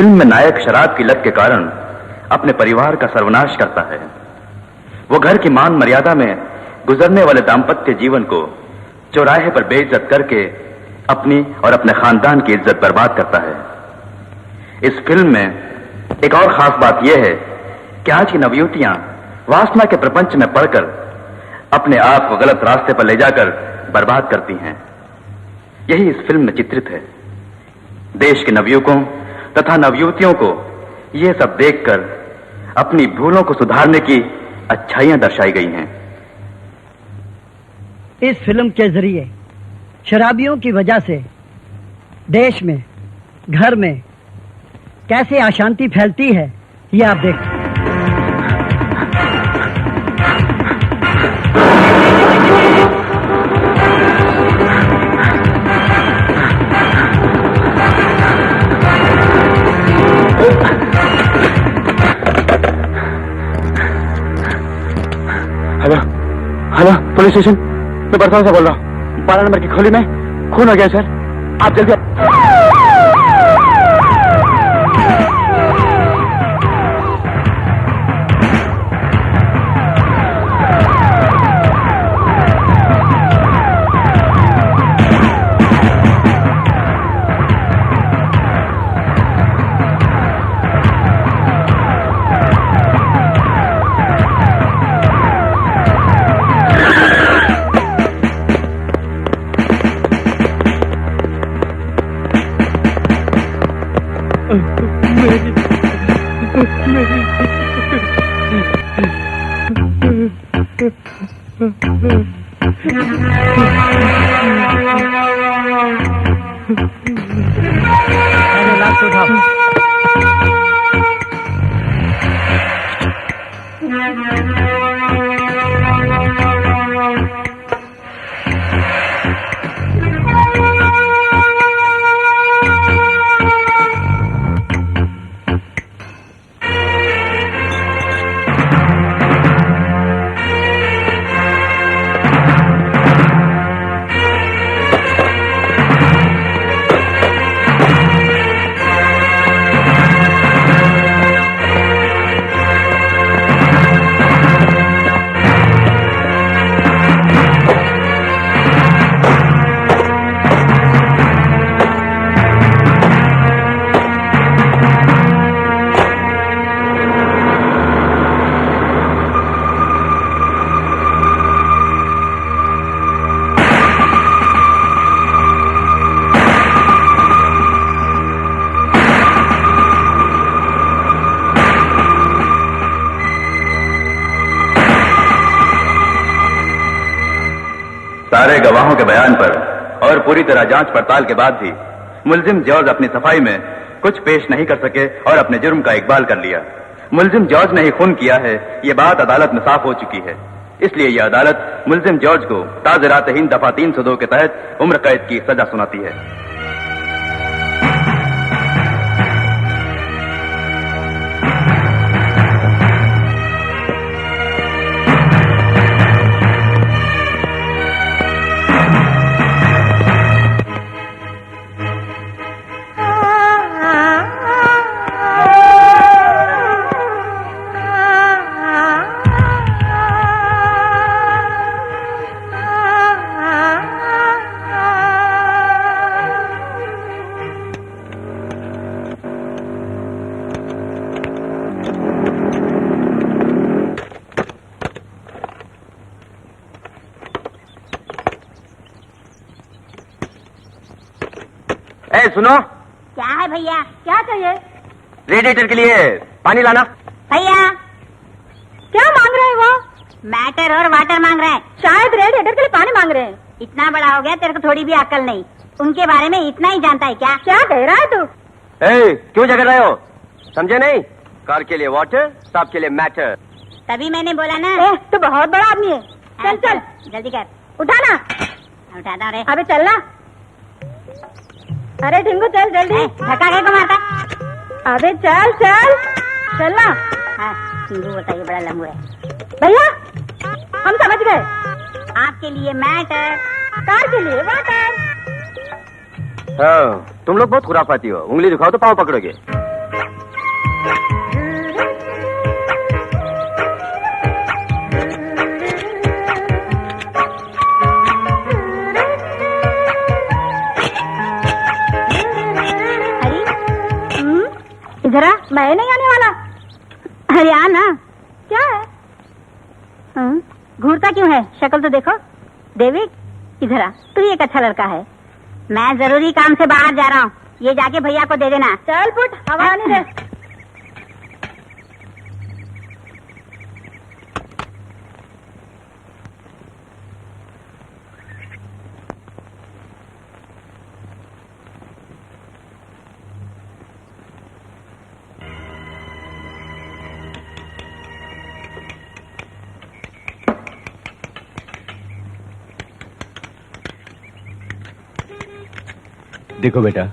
Film में नायक शराब की लत के कारण अपने परिवार का सर्वनाश करता है। वो घर की मान मर्यादा में गुजरने वाले दाम्पत्य जीवन को चौराहे पर बेइज्जत करके अपनी और अपने खानदान की इज्जत बर्बाद करता है। इस फिल्म में एक और खास बात यह है कि आज की नवयुवतियां वासना के प्रपंच में पड़कर अपने आप को गलत रास्ते पर ले जाकर बर्बाद करती हैं। यही इस फिल्म में चित्रित है। देश के नवयुवकों तथा नवयुवतियों को यह सब देखकर अपनी भूलों को सुधारने की अच्छाइयां दर्शाई गई हैं। इस फिल्म के जरिए शराबियों की वजह से देश में, घर में कैसे अशांति फैलती है, ये आप देखिए। हेलो हेलो, पुलिस स्टेशन, मैं बरसात से बोल रहा हूँ। 12 नंबर की खोली में खून हो गया सर, आप जल्दी सारे गवाहों के बयान पर और पूरी तरह जांच पड़ताल के बाद भी मुलजिम जॉर्ज अपनी सफाई में कुछ पेश नहीं कर सके और अपने जुर्म का इकबाल कर लिया। मुलजिम जॉर्ज ने ही खून किया है, ये बात अदालत में साफ हो चुकी है। इसलिए यह अदालत मुलजिम जॉर्ज को ताज़रात-ए-हिंद दफा 302 के तहत उम्र कैद की सजा सुनाती है। सुनो, क्या है भैया? क्या चाहिए? रेडिएटर के लिए पानी लाना। भैया क्या मांग रहे हैं वो? मैटर और वाटर मांग रहे हैं। शायद रेडिएटर के लिए पानी मांग रहे हैं। इतना बड़ा हो गया, तेरे को थोड़ी भी अक्ल नहीं। उनके बारे में इतना ही जानता है क्या? क्या कह रहा है तू? क्यों झगड़ रहे हो? समझे नहीं? कार के लिए वाटर, सांप के लिए मैटर। तभी मैंने बोला ना। तू बहुत बड़ा आदमी है। चल चल जल्दी कर, उठाना। उठाता रे। अबे चलना। अरे ढिंगू चल जल्दी। धक्का क्या को मारता? अबे चल चल चलना। हाँ, ढिंगू बोलता ये बड़ा लंबू है। भैया हम समझ गए। आपके लिए मैटर, कार के लिए वाटर। हाँ, तुम लोग बहुत खुराफाती हो। उंगली दिखाओ तो पाँव पकड़ोगे। मैं नहीं आने वाला। अरे आ ना। क्या है? घूरता क्यों है? शक्ल तो देखो। देविक, इधर आ, तू एक अच्छा लड़का है। मैं जरूरी काम से बाहर जा रहा हूँ, ये जाके भैया को दे देना। चल पुट, हवा आने दे। देखो बेटा,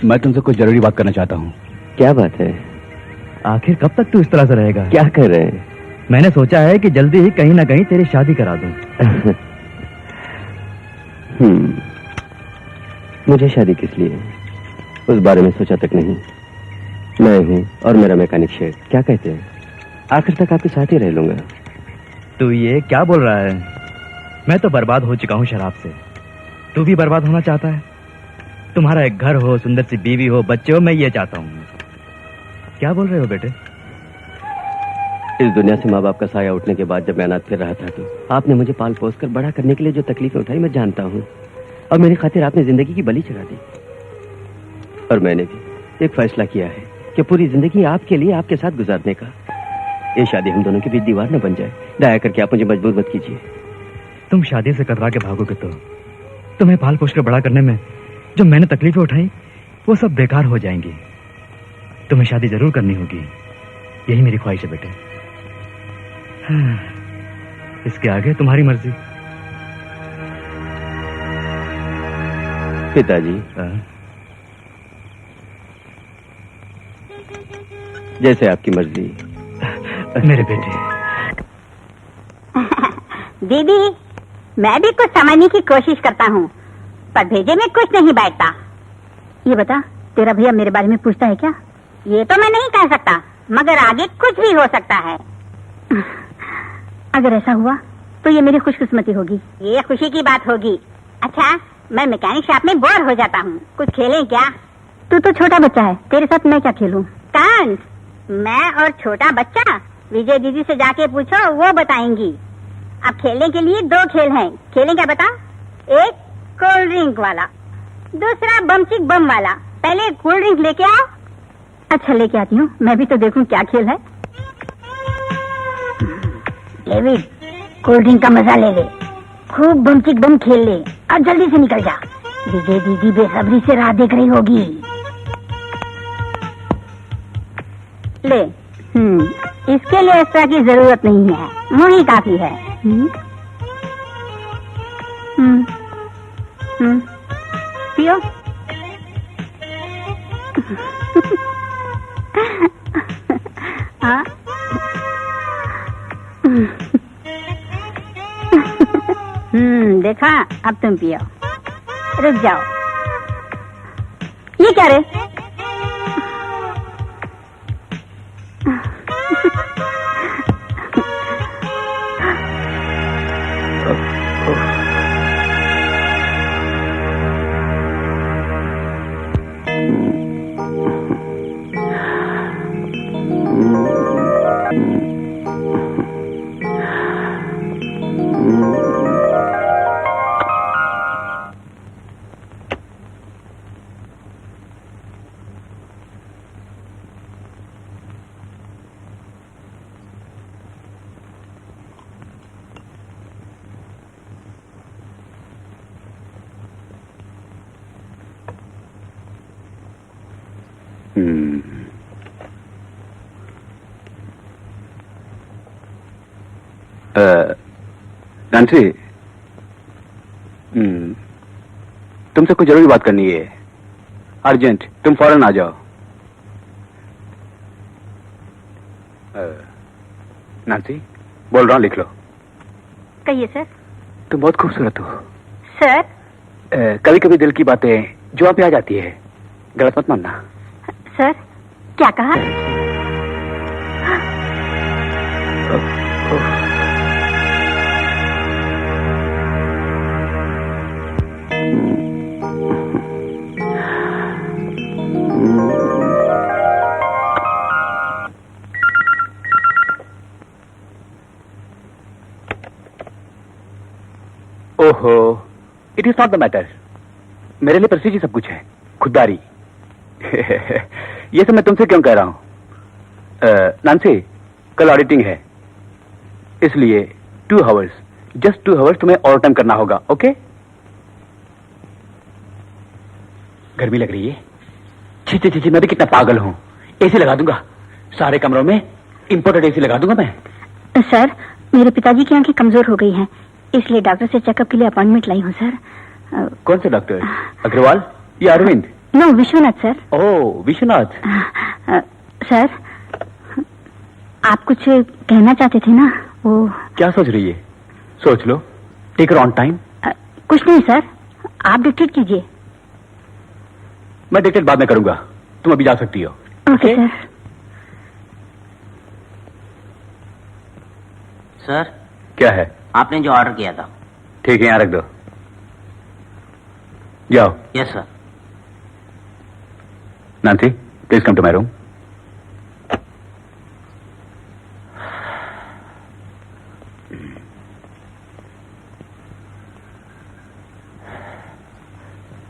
मैं तुमसे कुछ जरूरी बात करना चाहता हूँ। क्या बात है? आखिर कब तक तू इस तरह से रहेगा? क्या कर रहे हैं? मैंने सोचा है कि जल्दी ही कहीं ना कहीं तेरी शादी करा दूं। मुझे शादी किस लिए? उस बारे में सोचा तक नहीं। मैं हूँ और मेरा मैकेनिक शेड, क्या कहते हैं? आखिर तक आपके साथ ही रह लूंगा। तू ये क्या बोल रहा है? मैं तो बर्बाद हो चुका हूँ शराब से। तू भी बर्बाद होना चाहता है? तुम्हारा एक घर हो, सुंदर सी बीवी हो, बच्चे हो, मैं ये चाहता हूँ। क्या बोल रहे हो बेटे? इस दुनिया से माँ बाप का साया उठने के बाद जब मैं अनाथ फिर रहा था तो आपने मुझे पाल पोस कर बड़ा करने के लिए जो तकलीफें उठाई मैं जानता हूँ, और मेरी खातिर आपने जिंदगी की बलि चढ़ा दी। और मैंने भी एक फैसला किया है कि पूरी जिंदगी आपके लिए, आपके साथ गुजारने का। ये शादी हम दोनों के बीच दीवार न बन जाए। दया करके आप मुझे मजबूर मत कीजिए। तुम शादी से कतरा के भागोगे तो तुम्हें पाल पोस कर बड़ा करने में जो मैंने तकलीफें उठाई वो सब बेकार हो जाएंगी। तुम्हें शादी जरूर करनी होगी, यही मेरी ख्वाहिश है बेटे। हाँ, इसके आगे तुम्हारी मर्जी। पिताजी, हाँ? जैसे आपकी मर्जी। मेरे बेटे। दीदी, मैं भी कुछ समझने की कोशिश करता हूँ, पर भेजे में कुछ नहीं बैठता। ये बता, तेरा भैया मेरे बारे में पूछता है क्या? ये तो मैं नहीं कह सकता, मगर आगे कुछ भी हो सकता है। अगर ऐसा हुआ तो ये मेरी खुशकिस्मती होगी, ये खुशी की बात होगी। अच्छा, मैं मैकेनिक शॉप में बोर हो जाता हूँ, कुछ खेलें क्या? तू तो छोटा बच्चा है, तेरे साथ मैं क्या खेलूं? कांस, मैं और छोटा बच्चा? विजय दीदी से जाके पूछो, वो बताएंगी। अब खेलने के लिए दो खेल हैं, खेलें क्या बता? एक कोल्ड ड्रिंक वाला, दूसरा बमचिक बम वाला। पहले कोल्ड ड्रिंक लेके आओ। अच्छा, लेके आती हूँ, मैं भी तो देखूं क्या खेल है। डेविड, कोल्ड ड्रिंक का मजा ले ले, खूब बमचिक बम खेल ले और जल्दी से निकल जा। विजय दीदी बेसब्री से राह देख रही होगी। ले, इसके लिए एक्स्ट्रा की जरूरत नहीं है, मुझे काफी है। पियो। हाँ। देखा, अब तुम पियो। रुक जाओ। ये क्या रे? नैन्सी, तुमसे कुछ जरूरी बात करनी है, अर्जेंट। तुम फौरन आ जाओ। नैन्सी, बोल रहा हूँ, लिख लो। कहिए सर। तुम बहुत खूबसूरत हो सर। कभी कभी दिल की बातें जुआ पे आ जाती है, गलत मत मानना। सर, क्या कहा? ओहो, it is not the matter. मेरे लिए प्रेस्टीज ही सब कुछ है, खुददारी। ये सब मैं तुमसे क्यों कह रहा हूं? नांसी, कल ऑडिटिंग है, इसलिए 2 आवर्स, जस्ट 2 आवर्स तुम्हें ओवर टाइम करना होगा, ओके? गर्मी लग रही है? छी, मैं भी कितना पागल हूं। एसी लगा दूंगा सारे कमरों में, इंपोर्टेड एसी लगा दूंगा मैं। सर, मेरे पिताजी की आंखें कमजोर हो गई हैं, इसलिए डॉक्टर से चेकअप के लिए अपॉइंटमेंट लाई हूँ सर। कौन से डॉक्टर? अग्रवाल या Arvind? No, Vishwanath sir. Oh, Vishwanath. Sir, आप कुछ कहना चाहते थे ना, वो। क्या सोच रही है? सोच लो, टेक ऑन टाइम। कुछ नहीं सर, आप डिक्टेट कीजिए। मैं डिक्टेट बाद में करूंगा, तुम अभी जा सकती हो। Okay sir. सर, क्या है? आपने जो ऑर्डर किया था। ठीक है, यहाँ रख दो, जाओ। Yes sir. Nancy, please come to my room.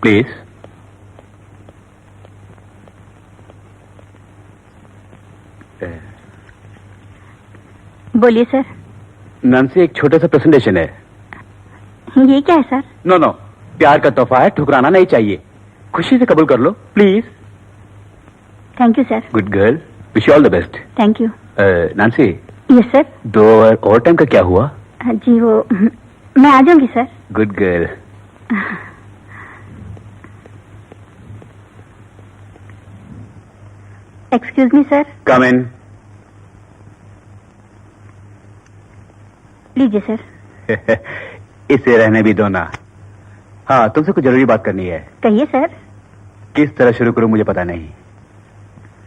Please. बोलिए सर। नांसी, एक छोटा सा प्रेजेंटेशन है। ये क्या है सर? नो, प्यार का तोहफा है, ठुकराना नहीं चाहिए। खुशी से कबूल कर लो, please. Thank you sir. Good girl, wish you all the best. Thank you. Nancy, yes sir. 2 hour overtime का क्या हुआ? जी वो, मैं आ जाऊंगी sir. Good girl. Excuse me sir. Come in. लीजिए सर। इसे रहने भी दो ना। हाँ, तुमसे कुछ जरूरी बात करनी है। कहिए सर। किस तरह शुरू करूं मुझे पता नहीं।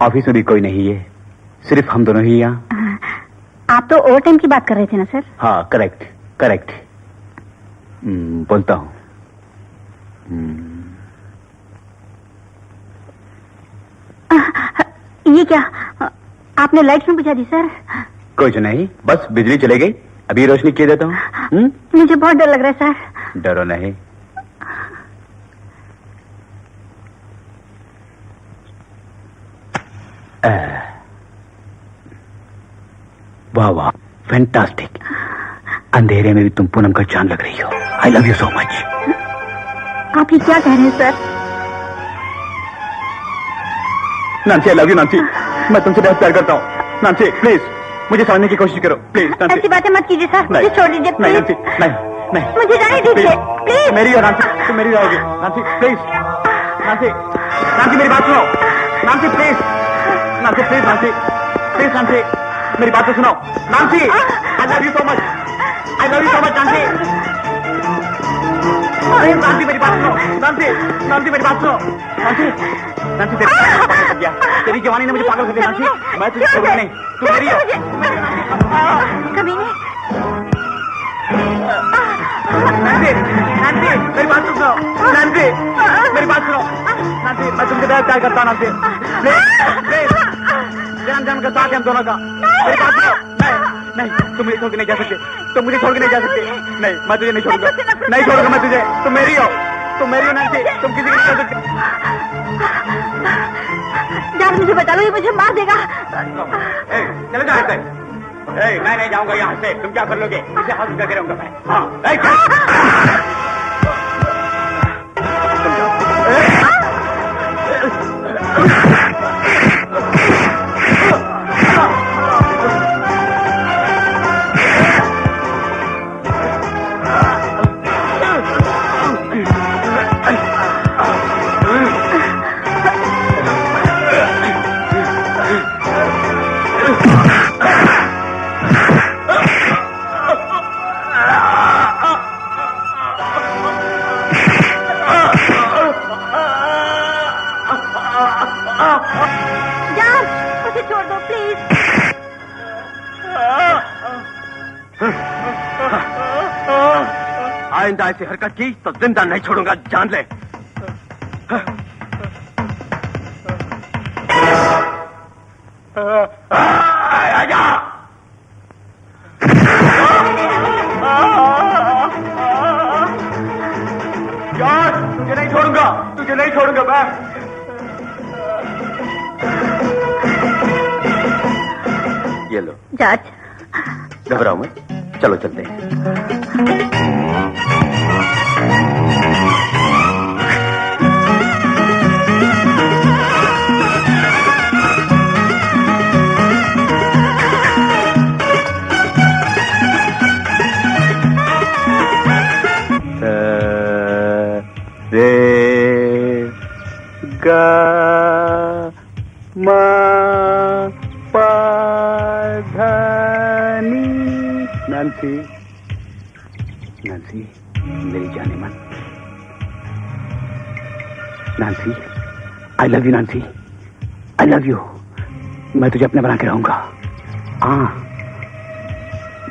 ऑफिस में भी कोई नहीं है, सिर्फ हम दोनों ही यहाँ। आप तो ओवर टाइम की बात कर रहे थे ना सर? हाँ, करेक्ट। बोलता हूँ। ये क्या, आपने लाइट क्यों बुझा दी सर? कुछ नहीं, बस बिजली चले गई, अभी रोशनी किए देता हूँ। मुझे बहुत डर लग रहा है सर। डरो नहीं। वाह, फैंटास्टिक। अंधेरे में भी तुम पूनम का चांद लग रही हो। I love you so much. आप ये क्या कह रहे हैं sir? Nancy, I love you Nancy. मैं तुमसे बहुत प्यार करता हूँ। नांसी, प्लीज मुझे समझने की कोशिश करो, प्लीज। नांसी, ऐसी बातें मत कीजिए सर, मुझे छोड़ दीजिए नहीं प्लीज। नांसी, नहीं। मुझे जाने दीजिए प्लीज। मेरी और नांसी, तुम मेरी रहोगी। नांसी, प्लीज। नांसी, मेरी बात सुनो। नांसी, प्लीज। नांसी, प्लीज। नांसी, मेरी बात तो सुनो। Nancy, I love you so much. Nancy, Nancy, मेरी बात सुनो। नांसी, मेरी बात सुनो। नांसी, तेरी पागल कर दिया। तेरी जवानी ने मुझे पागल कर दिया। नांसी, मैं तुझे छोड़ूंगा नहीं, तू मेरी हो। कभी नहीं। नांसी, मेरी बात सुनो। नांसी, मेरी बात सुनो। नांसी, मैं तुमसे बहुत प्यार करता हूँ। नांसी, प्लीज। जन्म का साथ है हम दोनों का। मेरी बात सुनो। नहीं, तुम मुझे छोड़ के नहीं जा सकते। तुम मुझे छोड़ के नहीं जा सकते। नहीं, मैं तुझे नहीं छोड़ूंगा। नहीं छोड़ूंगा मैं तुझे। तुम मेरी हो नांसी। तुम किसी की नहीं कर सकते। जान मुझे बता लो, ये मुझे मार देगा। चले जाओ ऐसे। मैं नहीं जाऊंगा यहाँ से। तुम क्या कर लोगे? इसे हाथ करके रहूंगा मैं। हाँ, जान, मुझे छोड़ दो प्लीज। आइंदा ऐसी हरकत की तो जिंदा नहीं छोड़ूंगा, जान ले। आजा। छोड़ूंगा मैं। ये लो, जॉर्ज। घबराओ मत, चलो चलते हैं। रे गा मा पा धा नी। नांसी, नांसी मेरी जाने मन। Nancy, I love you Nancy, I love you. मैं तुझे अपने बना के रहूंगा। हाँ,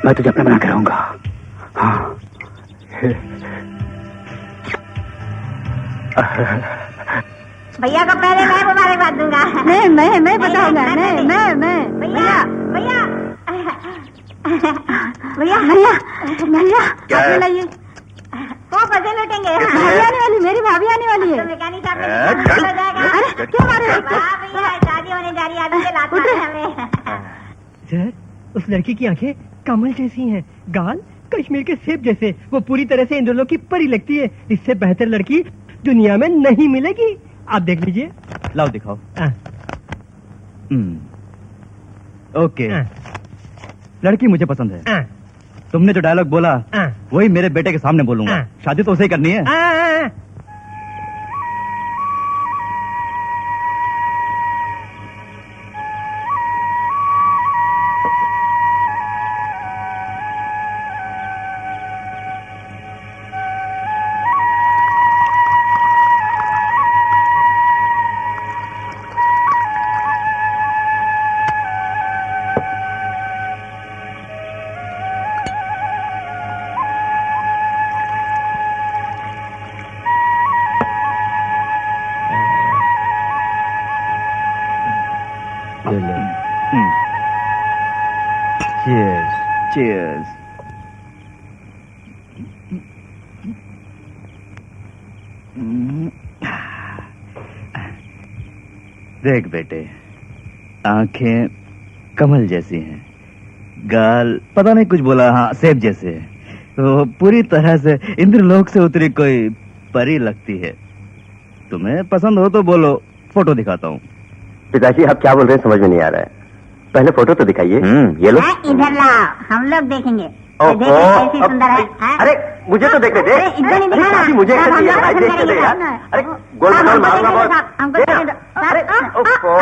मैं तुझे अपने बना के रहूंगा। हाँ। भैया को पहले मैं मुबारकबाद दूंगा। मैं बताऊंगा। मैं भैया भैया भैया भैया भैया क्या है? आप लाइए। वो पैसे लूटेंगे। भाभी आने वाली, मेरी भाभी आने वाली है। तो मैकेनिक साहब ने निकाल हो जाएगा। अरे क्यों मारे? वाह भैया, शादी होने जा रही है, अभी से लात मारे हमें। सर, उस लड़की की आंखें कमल जैसी हैं, गाल कश्मीर के सेब जैसे। वो पूरी तरह से इंद्रलोक की परी लगती है। इससे बेहतर लड़की दुनिया में नहीं मिलेगी। आप देख लीजिए। लाओ दिखाओ। ओके, लड़की मुझे पसंद है। तुमने जो डायलॉग बोला वही मेरे बेटे के सामने बोलूंगा। शादी तो उसे ही करनी है। Cheers. Cheers. देख बेटे, आंखें कमल जैसी हैं, गाल पता नहीं कुछ बोला, हाँ सेब जैसे है। तो पूरी तरह से इंद्रलोक से उतरी कोई परी लगती है। तुम्हें पसंद हो तो बोलो, फोटो दिखाता हूँ। पिताजी आप क्या बोल रहे हैं समझ में नहीं आ रहा है। पहले फोटो तो दिखाइए। ये लो। इधर लाओ, हम लोग देखेंगे। ओहो, देखो कैसी सुंदर है। हाँ? अरे मुझे तो देखने दे। अरे, इधर नहीं दिखाना। पिताजी, मुझे साहब, कैसे हम दिया? लोग भाई, पसंद देखने दे करेंगे, यार। साहब। अरे गोल साहब, गोल हमको मारूंगा देखेंगे, बहुत। साहब, हमको देना। देखेंगे, साहब। अरे ओफो।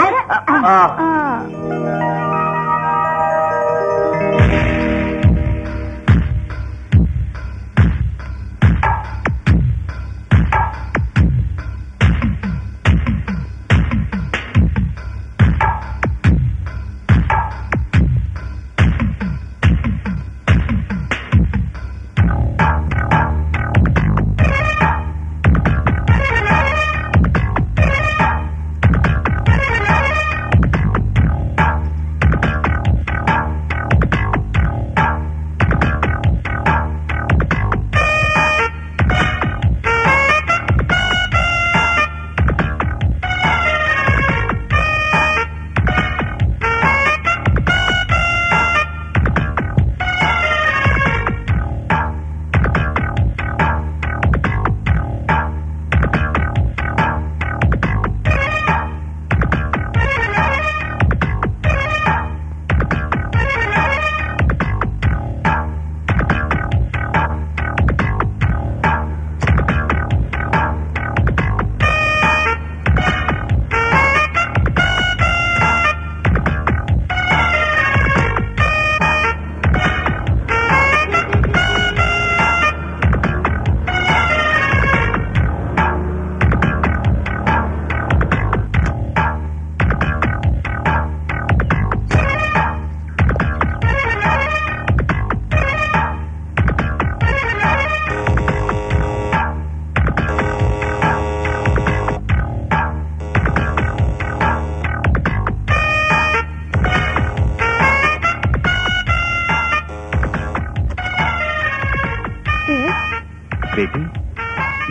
बेटी,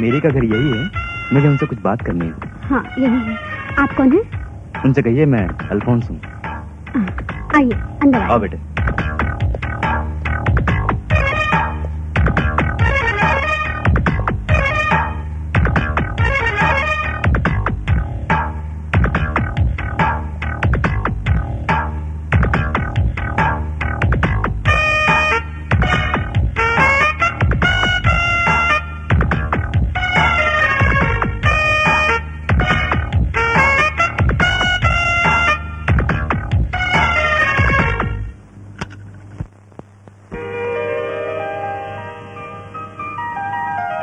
मेरे का घर यही है। मुझे उनसे कुछ बात करनी है। हाँ यही है। आप कौन है? उनसे कहिए मैं अल्फोंस हूँ। आइए अंदर आओ बेटे।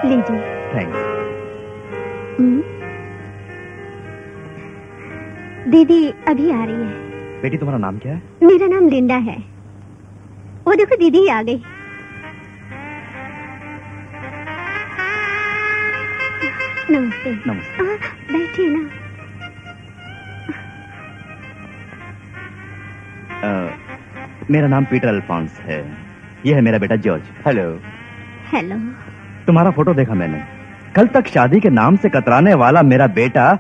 लीजिए। थैंक्स। दीदी अभी आ रही है। बेटी तुम्हारा नाम क्या है? मेरा नाम लिंडा है। वो देखो दीदी ही आ गई। नमस्ते। नमस्ते। बैठिए ना। मेरा नाम पीटर अल्फोंस है। ये है मेरा बेटा जॉर्ज। हेलो। हेलो। तुम्हारा फोटो देखा मैंने। कल तक शादी के नाम से कतराने वाला मेरा बेटा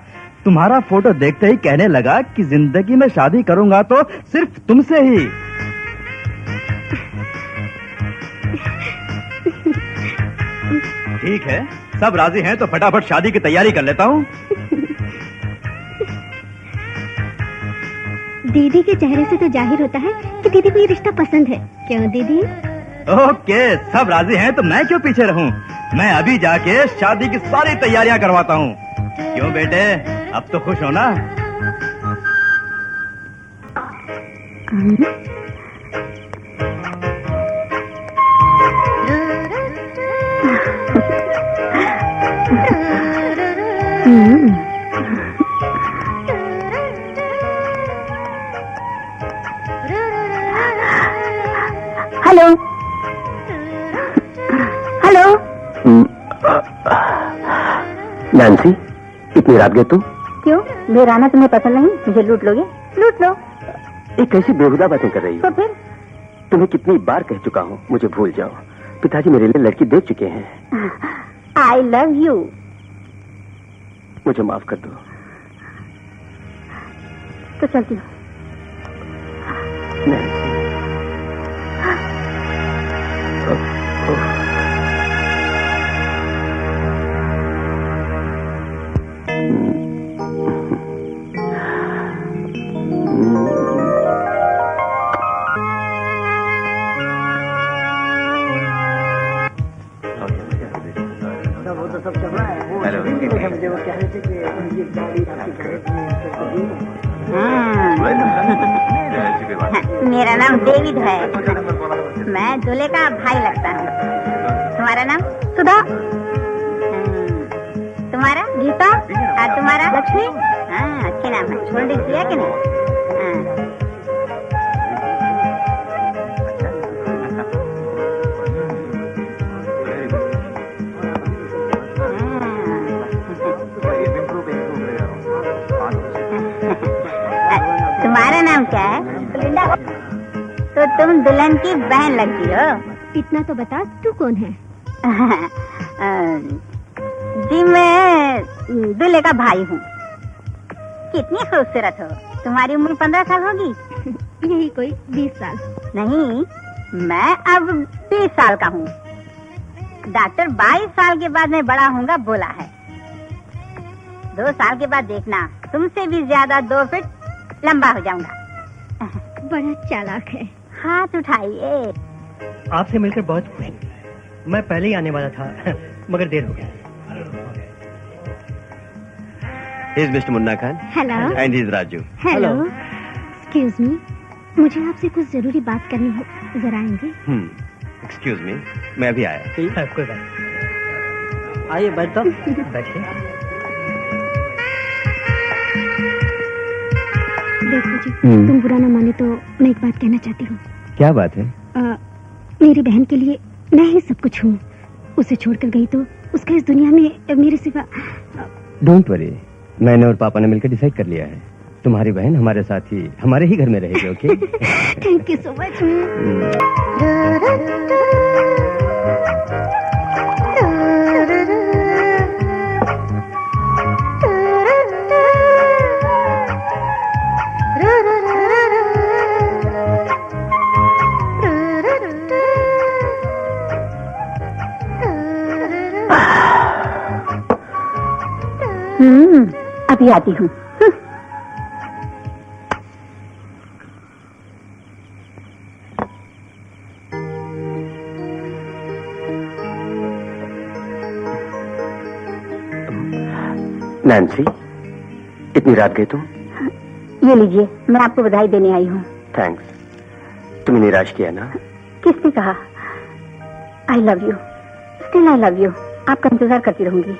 तुम्हारा फोटो देखते ही कहने लगा कि जिंदगी में शादी करूंगा तो सिर्फ तुमसे ही। ठीक है, सब राजी हैं तो फटाफट शादी की तैयारी कर लेता हूँ। दीदी के चेहरे से तो जाहिर होता है कि दीदी को ये रिश्ता पसंद है। क्यों दीदी? ओके, सब राजी हैं तो मैं क्यों पीछे रहूं? मैं अभी जाके शादी की सारी तैयारियां करवाता हूँ। क्यों बेटे, अब तो खुश हो ना? Hello hello. नैन्सी, इतनी रात गए तुम? क्यों, मेरा आना तुम्हें पसंद नहीं? मुझे लूट लोगे? लूट लो। एक कैसी बेहुदा बातें कर रही हो? तो फिर? तुम्हें कितनी बार कह चुका हूँ मुझे भूल जाओ। पिताजी मेरे लिए लड़की देख चुके हैं। आई लव यू। मुझे माफ कर दो। तो चलती हूँ। नैन्सी। मेरा नाम डेविड है। मैं दूल्हे का भाई लगता हूँ। तुम्हारा नाम? सुधा। तुम्हारा? गीता। और तुम्हारा? लक्ष्मी। हाँ, अच्छे नाम है। छोड़ दी किया कि नहीं? तुम्हारा नाम क्या है? लिंडा। तो तुम दुल्हन की बहन लगती हो। इतना तो बता, तू कौन है? जी मैं दूल्हे का भाई हूँ। कितनी खूबसूरत हो। तुम्हारी उम्र 15 साल होगी? यही कोई 20 साल। नहीं, मैं अब 20 साल का हूँ। डॉक्टर 22 साल के बाद मैं बड़ा होऊंगा बोला है। 2 साल के बाद देखना, तुमसे भी ज्यादा 2 फीट लंबा हो जाऊंगा। बड़ा चालाक है। हाथ उठाइए। आपसे मिलकर बहुत खुश हूँ। मैं पहले ही आने वाला था मगर देर हो गया। He's Mr. Munna Khan. Hello. And he's Raju. Hello. Excuse me, मुझे आपसे कुछ जरूरी बात करनी है। जरा आएंगे? एक्सक्यूज मी, मैं अभी आया। कोई बात। आइए बैठो। बैठिए। देखो जी, तुम बुरा ना माने तो मैं एक बात कहना चाहती हूँ। क्या बात है? मेरी बहन के लिए मैं ही सब कुछ हूँ। उसे छोड़कर गई तो उसका इस दुनिया में मेरे सिवा। डोंट वरी, मैंने और पापा ने मिलकर डिसाइड कर लिया है। तुम्हारी बहन हमारे साथ ही हमारे ही घर में रहेगी। Okay? Thank you so much. अभी आती हूँ। नैन्सी, इतनी रात गए तुम? ये लीजिए, मैं आपको बधाई देने आई हूँ। थैंक्स। तुम्हें निराश किया ना? किसने कहा? आई love you, still I love you. आपका इंतजार करती रहूंगी।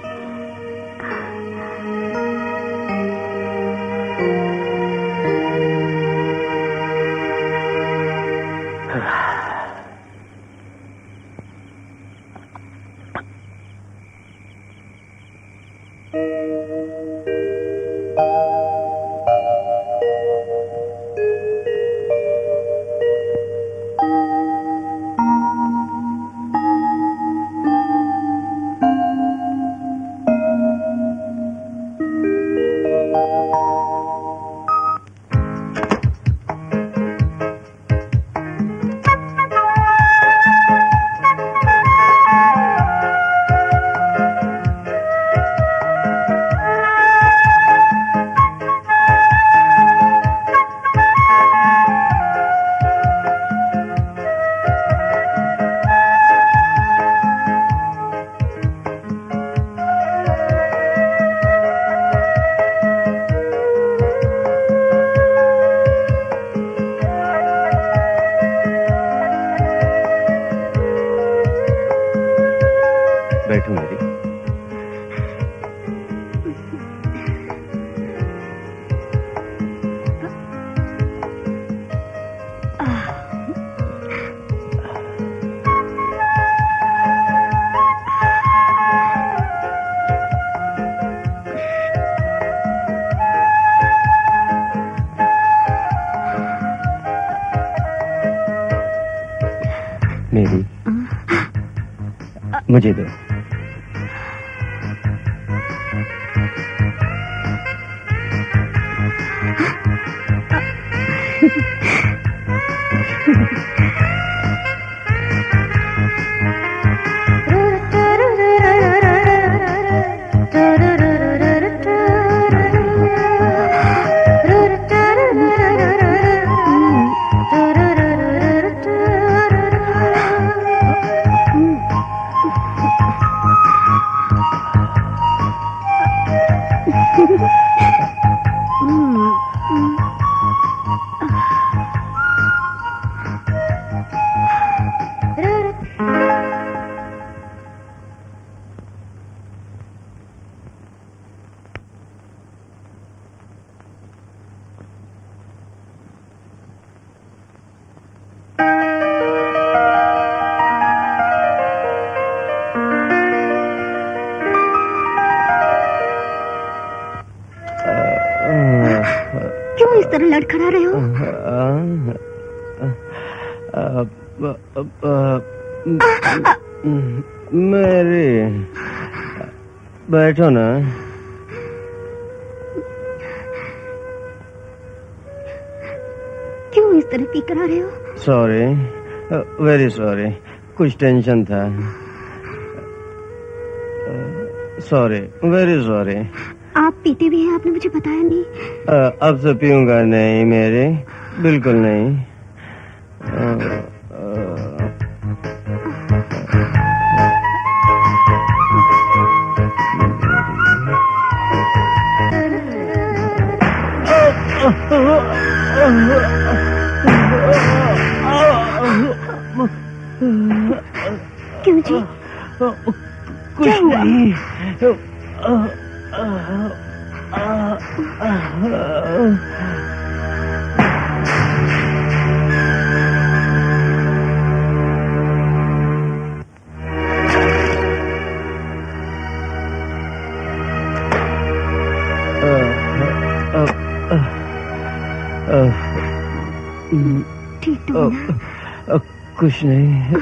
बैठो मेरी। मेरी, मुझे दो। क्यों इस तरह लड़खड़ा रहे हो? मेरी, बैठो ना। क्यों इस तरह पी कर आ रहे हो? सॉरी, वेरी सॉरी, कुछ टेंशन था। Sorry, very sorry. आप पीते भी हैं, आपने मुझे बताया नहीं। अब से पीऊंगा नहीं मेरे, बिल्कुल नहीं। क्यों जी? कुछ नहीं। ठीक तो हो ना? कुछ नहीं।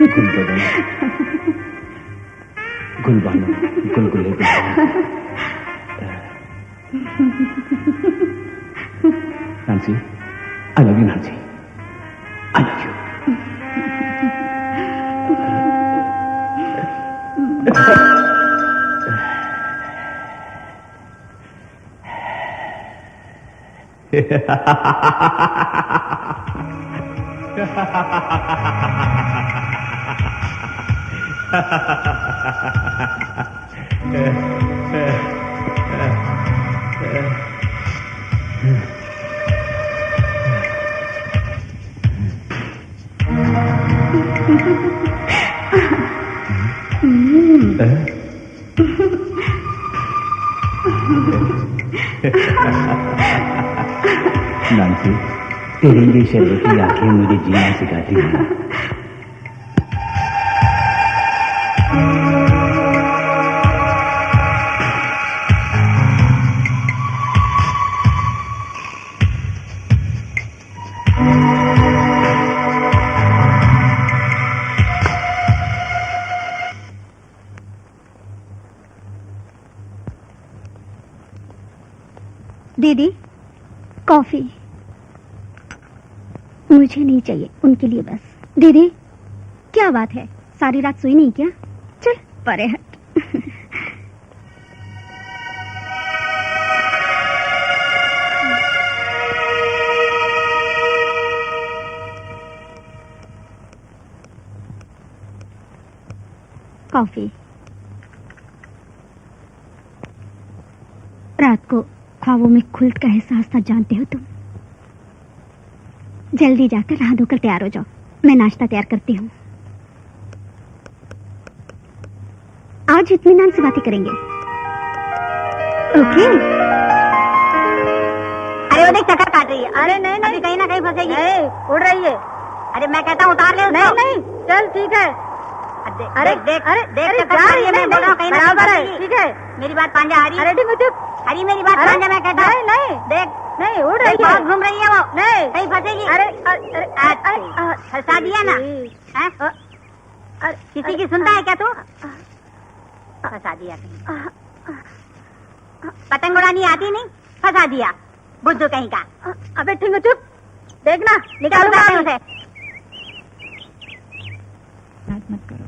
गुल बदन, गुल बानो, गुलगुले Gulbano. नांसी, I love you, नांसी। I love you। नांसी, तेरी ये शर्बती आंखें मुझे जीना सिखाती हैं। दीदी, कॉफी। मुझे नहीं चाहिए, उनके लिए बस। दीदी, क्या बात है, सारी रात सोई नहीं क्या? चल परे हट। कॉफी। रात को ख्वाबों में खुल्ट का एहसास था, जानते हो तुम। जल्दी जाकर नहा धोकर तैयार हो जाओ, मैं नाश्ता तैयार करती हूँ। आज इत्मीनान से बातें करेंगे, ओके? अरे वो देख, चक्कर काट रही है। अरे नहीं नहीं, कहीं ना कहीं फंसेगी। उड़ रही है। अरे मैं कहता हूँ उतार ले उसको। नहीं नहीं, चल ठीक है। अरे देख अरे देख, मैं बोल रहा हूँ कहीं ना कहीं। ठीक है, मेरी बात पांजा हरी। अरे हरी, मेरी बात पांजा, मैं कहता हूँ। नहीं देख, नहीं उड़ रही है, घूम रही है वो। नहीं, कहीं फंसेगी। अरे फंसा दिया ना? किसी की सुनता है क्या तू? फंसा दिया कहीं। पतंग उड़ानी आती नहीं, फंसा दिया बुद्धू कहीं का। अबे ठीक है, चुप। देखना निकालूंगा उसे। मत करो।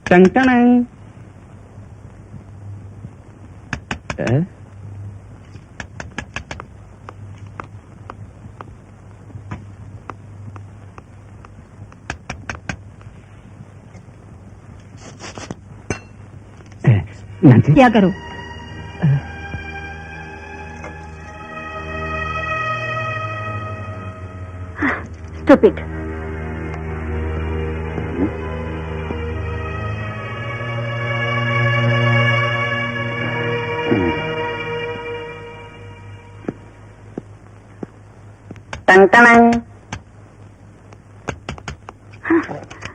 टंग टंग। नांसी, क्या करो? स्टूपिड। Tongue tongue.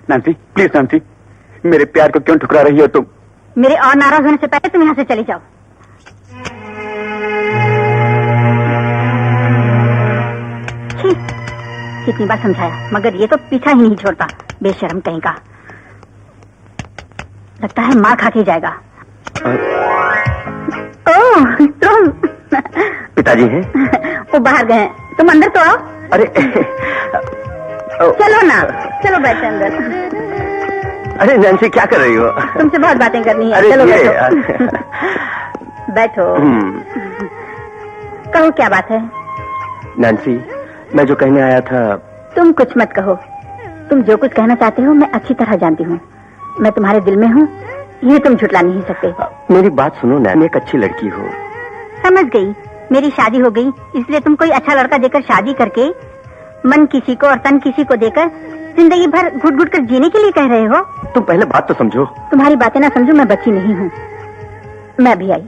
नांसी, प्लीज नांसी, मेरे प्यार को क्यों ठुकरा रही हो तुम? मेरे और नाराज होने से पहले तुम यहाँ से चले जाओ। कितनी बार समझाया, मगर ये तो पीछा ही नहीं छोड़ता, बेशर्म कहीं का। लगता है मार खा के जाएगा। ओह, तुम। पिताजी हैं? वो बाहर गए हैं, तुम अंदर तो आओ। अरे चलो ना, चलो बैठे अंदर। अरे नैन्सी, क्या कर रही हो? तुमसे बहुत बातें करनी है। अरे चलो ये बैठो। बैठो। कहो क्या बात है? नैन्सी, मैं जो कहने आया था। तुम कुछ मत कहो, तुम जो कुछ कहना चाहते हो मैं अच्छी तरह जानती हूँ। मैं तुम्हारे दिल में हूँ, ये तुम झुटला नहीं सकते। मेरी बात सुनो, नैन एक अच्छी लड़की हो। समझ गई, मेरी शादी हो गई, इसलिए तुम कोई अच्छा लड़का देकर शादी करके मन किसी को और तन किसी को देकर जिंदगी भर घुट घुट कर जीने के लिए कह रहे हो। तुम पहले बात तो समझो। तुम्हारी बातें ना समझो, मैं बच्ची नहीं हूँ। मैं भी आई।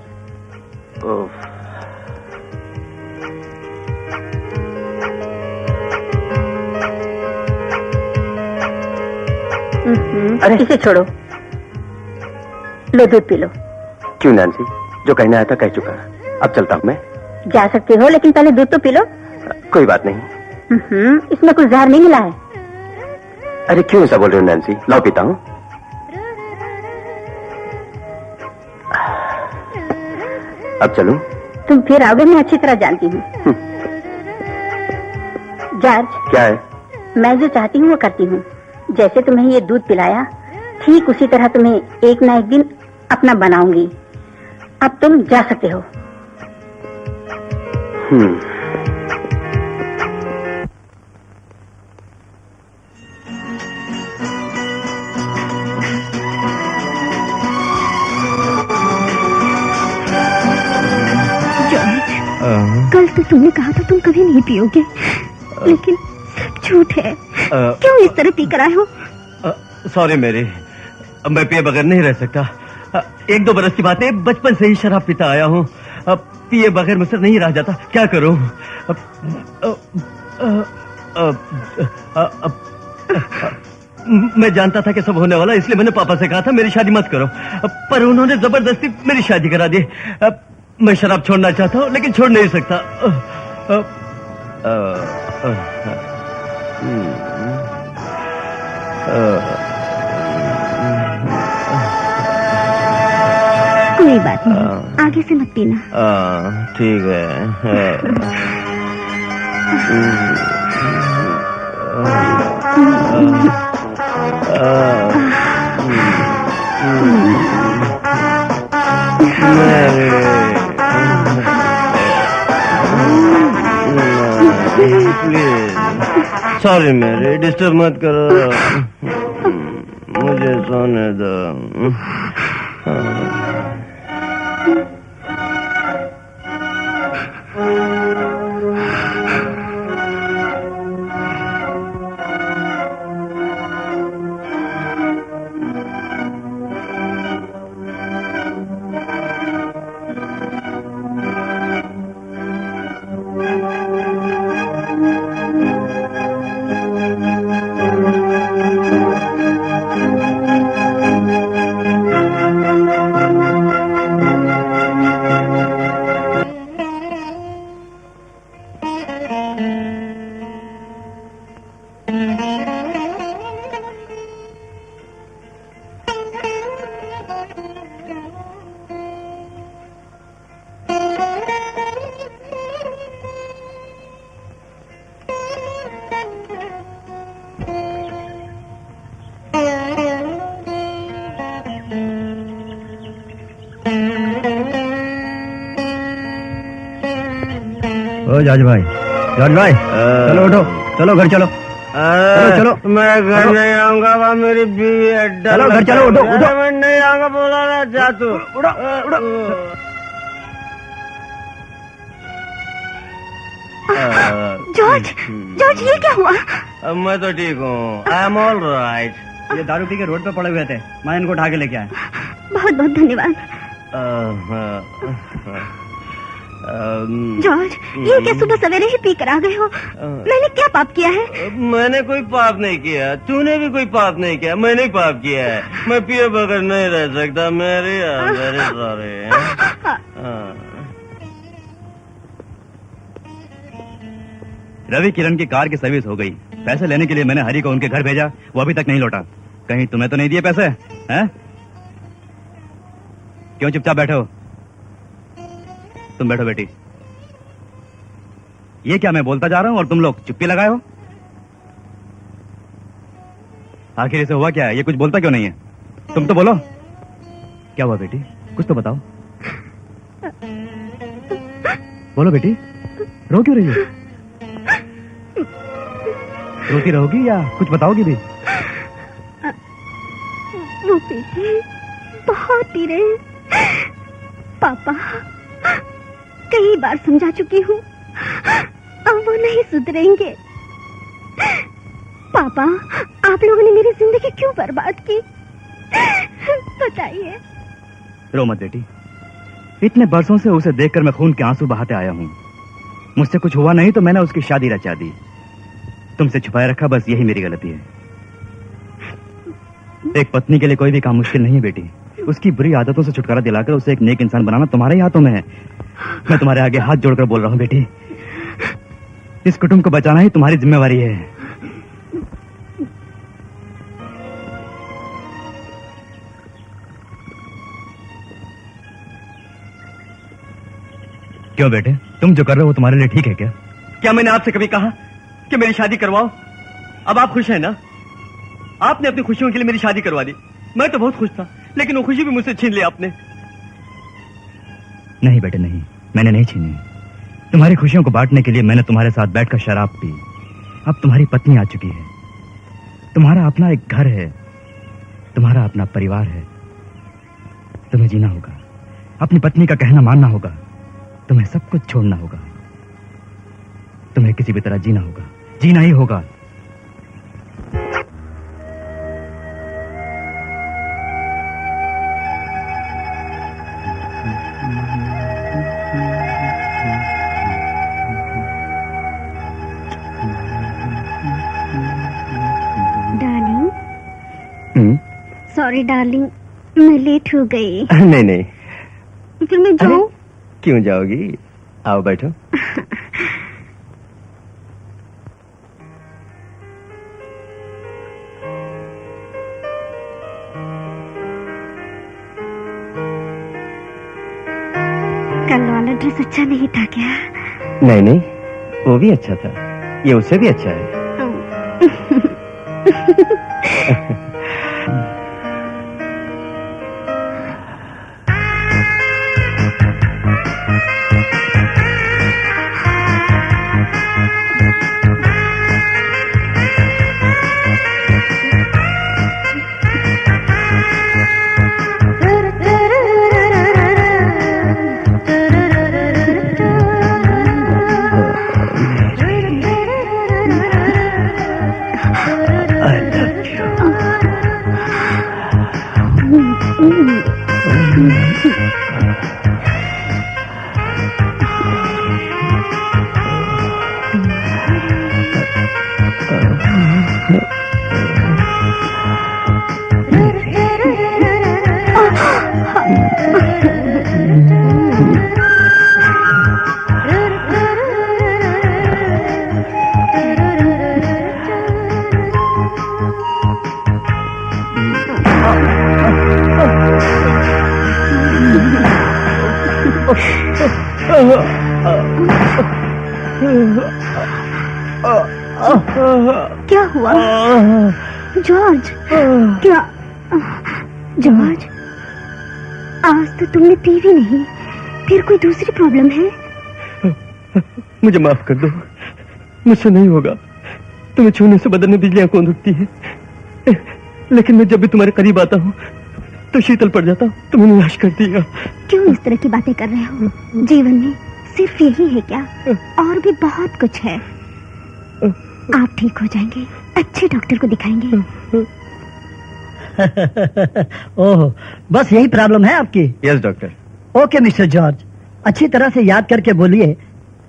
अरे। इसे छोड़ो, लो दूध पी लो। क्यों नैन्सी, जो कहना आया था कह चुका। अब चलता हूँ मैं। जा सकते हो, लेकिन पहले दूध तो पी लो। कोई बात नहीं। इसमें कुछ जहर नहीं मिला है। अरे क्यों ऐसा बोल रहे हो नैन्सी? लाओ पीता हूँ। अब चलूं? तुम फिर आओगे, मैं अच्छी तरह जानती हूँ। जॉर्ज, क्या है? मैं जो चाहती हूँ वो करती हूँ। जैसे तुम्हें ये दूध पिलाया, ठीक उसी तरह तुम्हें एक ना एक दिन अपना बनाऊंगी। अब तुम जा सकते हो। कल तो तुमने कहा था तुम कभी नहीं पियोगे, लेकिन झूठ है। क्यों इस तरह पी कर आए हो? सॉरी मेरी, मैं पिए बगैर नहीं रह सकता। 1-2 बरस की बात है, बचपन से ही शराब पीता आया हूँ। पिए बगैर मुझसे नहीं रह जाता, क्या करूँ? मैं जानता था कि सब होने वाला, इसलिए मैंने पापा से कहा था मेरी शादी मत करो, पर उन्होंने जबरदस्ती मेरी शादी करा दी। मैं शराब छोड़ना चाहता हूँ, लेकिन छोड़ नहीं सकता। कोई बात नहीं, आगे से मत पीना। ठीक है। सॉरी मेरी, डिस्टर्ब मत करो, मुझे सोने दो। जॉर्ज भाई, चलो उठो, चलो घर चलो। चलो मैं घर नहीं आऊंगा, वहाँ मेरी बीवी है। चलो घर चलो, उठो उठो। मैं नहीं आऊंगा, बोला ना, जा तू। उठो उठो। जॉर्ज, जॉर्ज ये क्या हुआ? मैं तो ठीक हूँ, आई एम ऑल राइट। ये दारू पी के रोड पे पड़े हुए थे, मैं इनको उठा के लेके आया। बहुत बहुत धन्यवाद। जॉर्ज, ये क्या सुबह सवेरे ही पी कर आ गए हो? मैंने क्या पाप किया है? मैंने कोई पाप नहीं किया, तूने भी कोई पाप नहीं किया, मैंने ही पाप किया है। मैं पिए बगैर नहीं रह सकता, मेरे सारे। रवि किरण की कार की सर्विस हो गई। पैसे लेने के लिए मैंने हरी को उनके घर भेजा, वो अभी तक नहीं लौटा। कहीं तुम्हें तो नहीं दिए पैसे? हैं? क्यों चुपचाप बैठे हो? तुम बैठो बेटी। ये क्या मैं बोलता जा रहा हूं और तुम लोग चुप्पी लगाए हो? आखिर इसे हुआ क्या है? ये कुछ बोलता क्यों नहीं है? तुम तो बोलो, क्या हुआ बेटी? कुछ तो बताओ। बोलो बेटी, रो क्यों रही हो? रोती रहोगी या कुछ बताओगी भी? वो पीते, बहुत पी रहे हैं। पापा, कई बार समझा चुकी हूँ, अब वो नहीं सुधरेंगे। पापा, आप लोगों ने मेरी जिंदगी क्यों बर्बाद की? बताइए। रो मत बेटी, इतने बरसों से उसे देखकर मैं खून के आंसू बहाते आया हूँ। मुझसे कुछ हुआ नहीं तो मैंने उसकी शादी रचा दी। तुमसे छुपाए रखा, बस यही मेरी गलती है। एक पत्नी के लिए कोई भी काम मुश्किल नहीं है बेटी। उसकी बुरी आदतों से छुटकारा दिलाकर उसे एक नेक इंसान बनाना तुम्हारे ही हाथों में है। मैं तुम्हारे आगे हाथ जोड़कर बोल रहा हूँ बेटी, इस कुटुंब को बचाना ही तुम्हारी जिम्मेवारी है। क्यों बेटे, तुम जो कर रहे हो तुम्हारे लिए ठीक है क्या? क्या मैंने आपसे कभी कहा कि मेरी शादी करवाओ? अब आप खुश हैं ना? आपने अपनी खुशियों के लिए मेरी शादी करवा दी। मैं तो बहुत खुश था, लेकिन वो खुशी भी मुझसे छीन ली आपने। नहीं बेटे नहीं, मैंने नहीं छीनी। तुम्हारी खुशियों को बांटने के लिए मैंने तुम्हारे साथ बैठकर शराब पी। अब तुम्हारी पत्नी आ चुकी है, तुम्हारा अपना एक घर है, तुम्हारा अपना परिवार है। तुम्हें जीना होगा, अपनी पत्नी का कहना मानना होगा, तुम्हें सब कुछ छोड़ना होगा। तुम्हें किसी भी तरह जीना होगा, जीना ही होगा। डार्लिंग, सॉरी डार्लिंग, मैं लेट हो गई। नहीं नहीं, फिर मैं जाऊं? क्यों जाओगी? आओ बैठो। कल वाला ड्रेस अच्छा नहीं था क्या? नहीं नहीं, वो भी अच्छा था, ये उससे भी अच्छा है। क्या हुआ जॉर्ज? क्या जॉर्ज, आज तो तुमने पी भी नहीं, फिर कोई दूसरी प्रॉब्लम है? मुझे माफ कर दो, मुझसे नहीं होगा। तुम्हें छूने से बदन में बिजलियां कौन उठती है, लेकिन मैं जब भी तुम्हारे करीब आता हूँ तो शीतल पड़ जाता हूँ। तुम्हें निराश कर दिया। क्यों इस तरह की बातें कर रहे हो? जीवन में सिर्फ यही है क्या? और भी बहुत कुछ है। आप ठीक हो जाएंगे, अच्छे डॉक्टर को दिखाएंगे। ओह, बस यही प्रॉब्लम है आपकी? Yes doctor. Okay mister George, अच्छी तरह से याद करके बोलिए,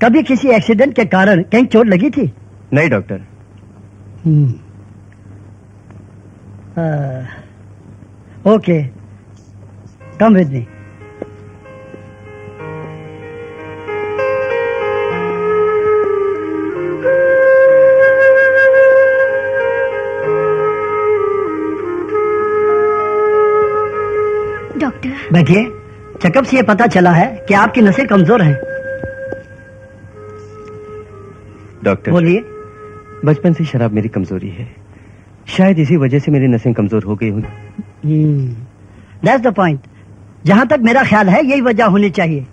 कभी किसी एक्सीडेंट के कारण कहीं चोट लगी थी? नहीं doctor. Okay, come with me. Doctor बैठिए। चेकअप से ये पता चला है कि आपकी नसें कमजोर हैं। डॉक्टर बोलिए। बचपन से शराब मेरी कमजोरी है, शायद इसी वजह से मेरी नसें कमजोर हो गई होंगी। That's the point. जहां तक मेरा ख्याल है यही वजह होनी चाहिए।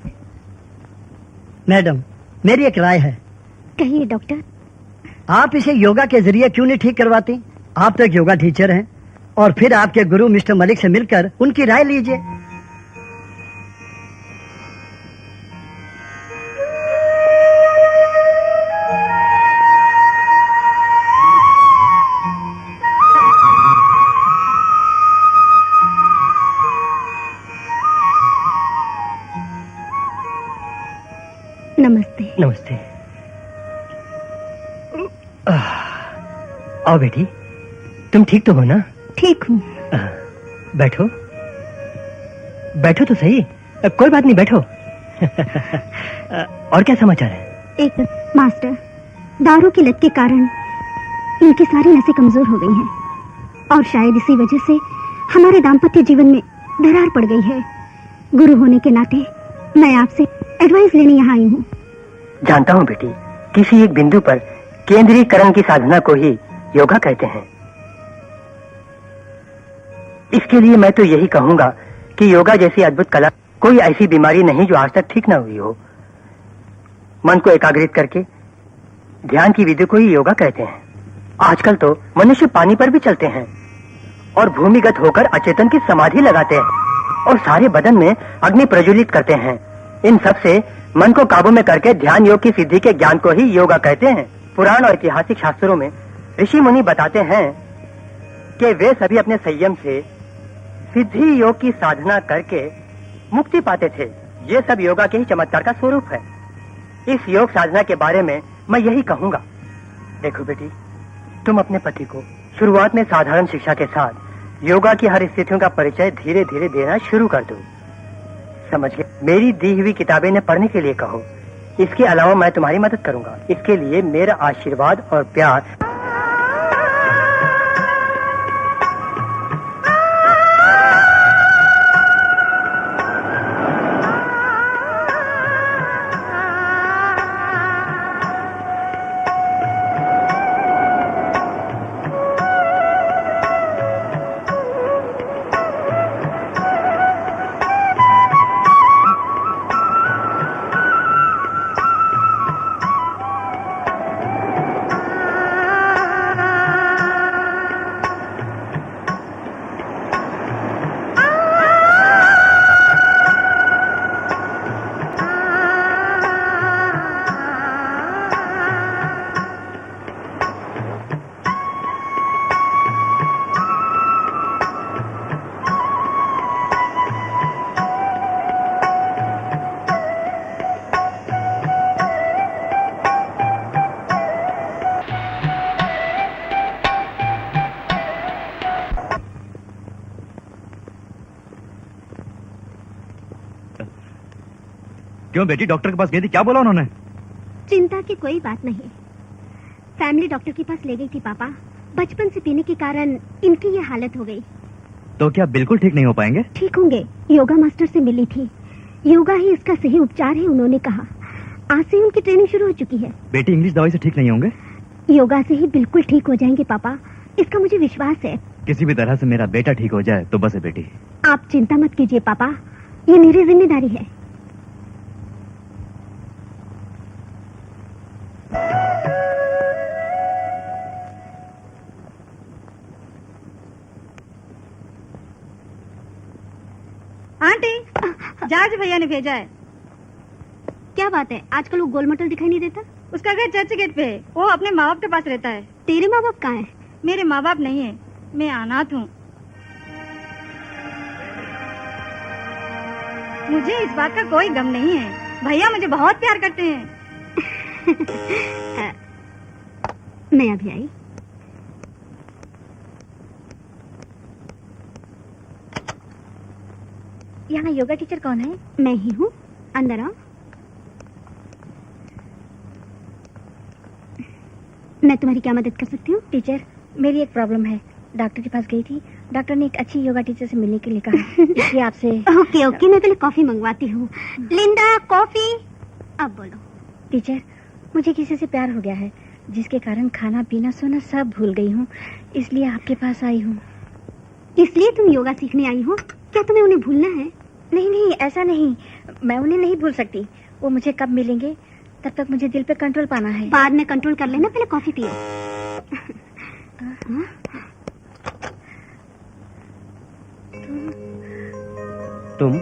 मैडम, मेरी एक राय है। कहिए डॉक्टर। आप इसे योगा के जरिए क्यों नहीं ठीक करवाती? आप तो एक योगा टीचर हैं, और फिर आपके गुरु मिस्टर मलिक से मिलकर उनकी राय लीजिए। नमस्ते। नमस्ते। आओ बेटी, तुम ठीक तो हो ना? ठीक हूँ। बैठो बैठो तो सही। कोई बात नहीं, बैठो। और क्या समाचार है? एक मास्टर, दारू की लत के कारण इनकी सारी नसें कमजोर हो गई हैं और शायद इसी वजह से हमारे दाम्पत्य जीवन में दरार पड़ गई है। गुरु होने के नाते मैं आपसे एडवाइस लेने यहाँ आई हूँ। जानता हूँ बेटी, किसी एक बिंदु पर केंद्रीकरण की साधना को ही योगा कहते हैं। इसके लिए मैं तो यही कहूंगा कि योगा जैसी अद्भुत कला कोई ऐसी बीमारी नहीं जो आज तक ठीक न हुई हो। मन को एकाग्रित करके ध्यान की विधि को ही योगा कहते हैं। आजकल तो मनुष्य पानी पर भी चलते हैं और भूमिगत होकर अचेतन की समाधि लगाते हैं और सारे बदन में अग्नि प्रज्वलित करते हैं। इन सब से मन को काबू में करके ध्यान योग की सिद्धि के ज्ञान को ही योगा कहते हैं। पुराण और ऐतिहासिक शास्त्रों में ऋषि मुनि बताते हैं कि वे सभी अपने संयम से सिद्धि योग की साधना करके मुक्ति पाते थे। ये सब योगा के ही चमत्कार का स्वरूप है। इस योग साधना के बारे में मैं यही कहूंगा। देखो बेटी, तुम अपने पति को शुरुआत में साधारण शिक्षा के साथ योगा की हर स्थितियों का परिचय धीरे धीरे देना शुरू कर दो। समझ गए? मेरी दी हुई किताबें ने पढ़ने के लिए कहो। इसके अलावा मैं तुम्हारी मदद करूंगा। इसके लिए मेरा आशीर्वाद और प्यार। क्यों बेटी, डॉक्टर के पास गई थी, क्या बोला उन्होंने? चिंता की कोई बात नहीं। फैमिली डॉक्टर के पास ले गई थी पापा। बचपन से पीने के कारण इनकी ये हालत हो गई। तो क्या बिल्कुल ठीक नहीं हो पाएंगे? ठीक होंगे। योगा मास्टर से मिली थी, योगा ही इसका सही उपचार है उन्होंने कहा। आज से उनकी ट्रेनिंग शुरू हो चुकी है। बेटी, इंग्लिश दवाई से ठीक नहीं होंगे? योगा से ही बिल्कुल ठीक हो जाएंगे पापा, इसका मुझे विश्वास है। किसी भी तरह से मेरा बेटा ठीक हो जाए तो बस है बेटी। आप चिंता मत कीजिए पापा, ये मेरी जिम्मेदारी है। आंटी, जॉर्ज भैया ने भेजा है। क्या बात है, आजकल वो गोल मटोल दिखाई नहीं देता? उसका घर चर्च गेट पे है। वो अपने माँ बाप के पास रहता है। तेरे माँ बाप कहाँ हैं? मेरे माँ बाप नहीं है, मैं अनाथ हूँ। मुझे इस बात का कोई गम नहीं है। भैया मुझे बहुत प्यार करते हैं। मैं अभी आई। यहाँ योगा टीचर कौन है? मैं ही हूँ, अंदर आओ। मैं तुम्हारी क्या मदद कर सकती हूँ? टीचर, मेरी एक प्रॉब्लम है। डॉक्टर के पास गई थी, डॉक्टर ने एक अच्छी योगा टीचर से मिलने के लिए कहा। इसलिए आपसे। ओके ओके, मैं पहले कॉफी मंगवाती हूँ। लिंडा, कॉफी। अब बोलो। टीचर, मुझे किसी से प्यार हो गया है, जिसके कारण खाना पीना सोना सब भूल गई हूँ। इसलिए आपके पास आई हूँ। इसलिए तुम योगा सीखने आई हो? क्या तुम्हें उन्हें भूलना है? नहीं नहीं, ऐसा नहीं। मैं उन्हें नहीं भूल सकती। वो मुझे कब मिलेंगे, तब तक मुझे दिल पे कंट्रोल पाना है। बाद में कंट्रोल कर लेना, पहले कॉफी पियो। तुम?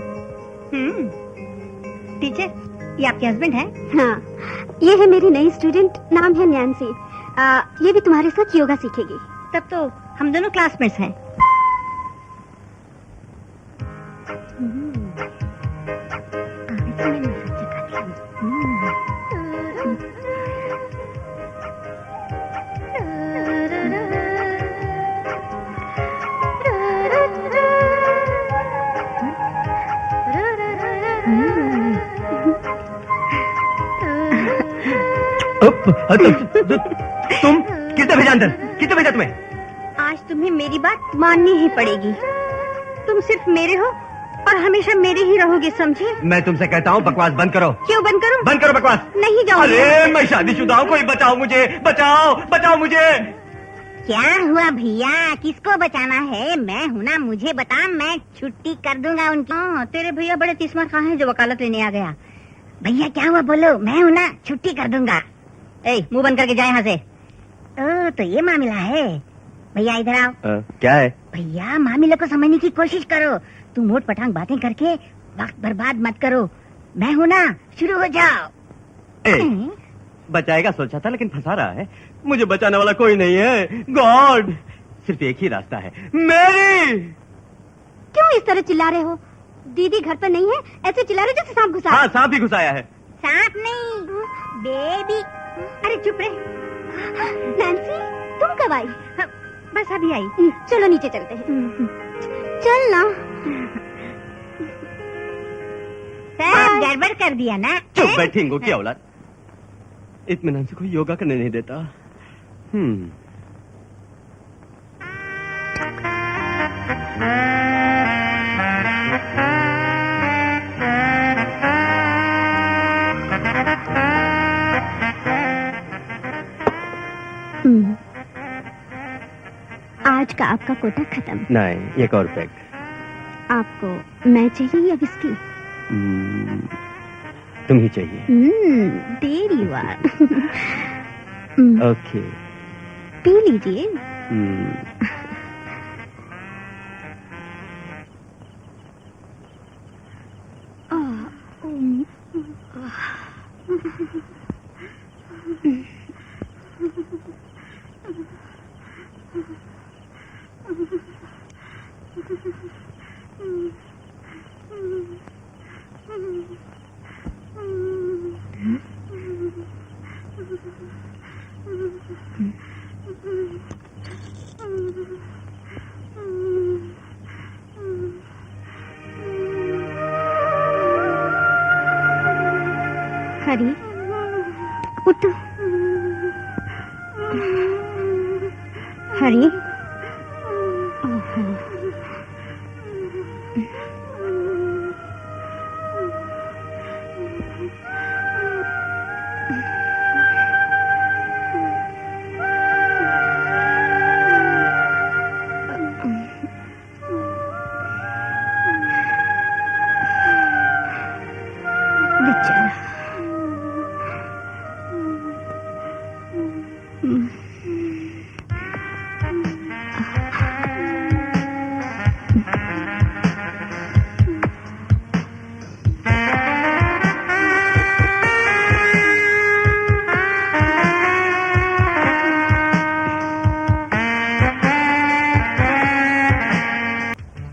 टीचर, ये आपके हस्बैंड है? हाँ, ये है मेरी नई स्टूडेंट, नाम है नैन्सी। ये भी तुम्हारे साथ योगा सीखेगी। तब तो हम दोनों क्लासमेट्स हैं। तुम किसने भेजा अंदर? किसने भेजा तुम्हें? आज तुम्हें मेरी बात माननी ही पड़ेगी। तुम सिर्फ मेरे हो और हमेशा मेरे ही रहोगे, समझे? मैं तुमसे कहता हूँ बकवास बंद करो। क्यों बंद करूं? बंद करो बकवास। नहीं जाऊंगी। अरे मैं शादीशुदा हूँ, कोई बचाओ मुझे, बचाओ बचाओ मुझे। क्या हुआ भैया, किसको बचाना है? मैं हूँ ना, मुझे बता, मैं छुट्टी कर दूंगा उनकी। तेरे भैया बड़े तिस्मर खां हैं जो वकालत लेने आ गया। भैया क्या हुआ बोलो, मैं हूँ ना, छुट्टी कर दूंगा। मुंह बंद करके जाए यहाँ से। तो ये मामला है। भैया इधर आओ। क्या है? भैया मामले को समझने की कोशिश करो। तुम मोट पटांग बातें करके वक्त बर्बाद मत करो। मैं हूँ ना, शुरू हो जाओ। बचाएगा सोचा था लेकिन फंसा रहा है। मुझे बचाने वाला कोई नहीं है। गॉड, सिर्फ एक ही रास्ता है, मेरी। क्यों इस तरह चिल्ला रहे हो? दीदी घर पर नहीं है, ऐसे चिल्ला रहे जैसे सांप घुसा। हाँ, सांप ही घुसाया है। सांप नहीं, बेबी। अरे चुप रहे। नैन्सी, तुम कब आई? बस अभी आई। चलो नीचे चलते हैं। चल ना। सब गड़बड़ कर दिया ना। चुप बैठेंगे क्या औलाद? इत्मीनान से कोई योगा करने नहीं देता। आज का आपका कोटा खत्म। नहीं, एक और पैक। आपको मैं चाहिए या विस्की? तुम ही चाहिए। There you are. ओके, पी लीजिए। हरी, उठ। हरी,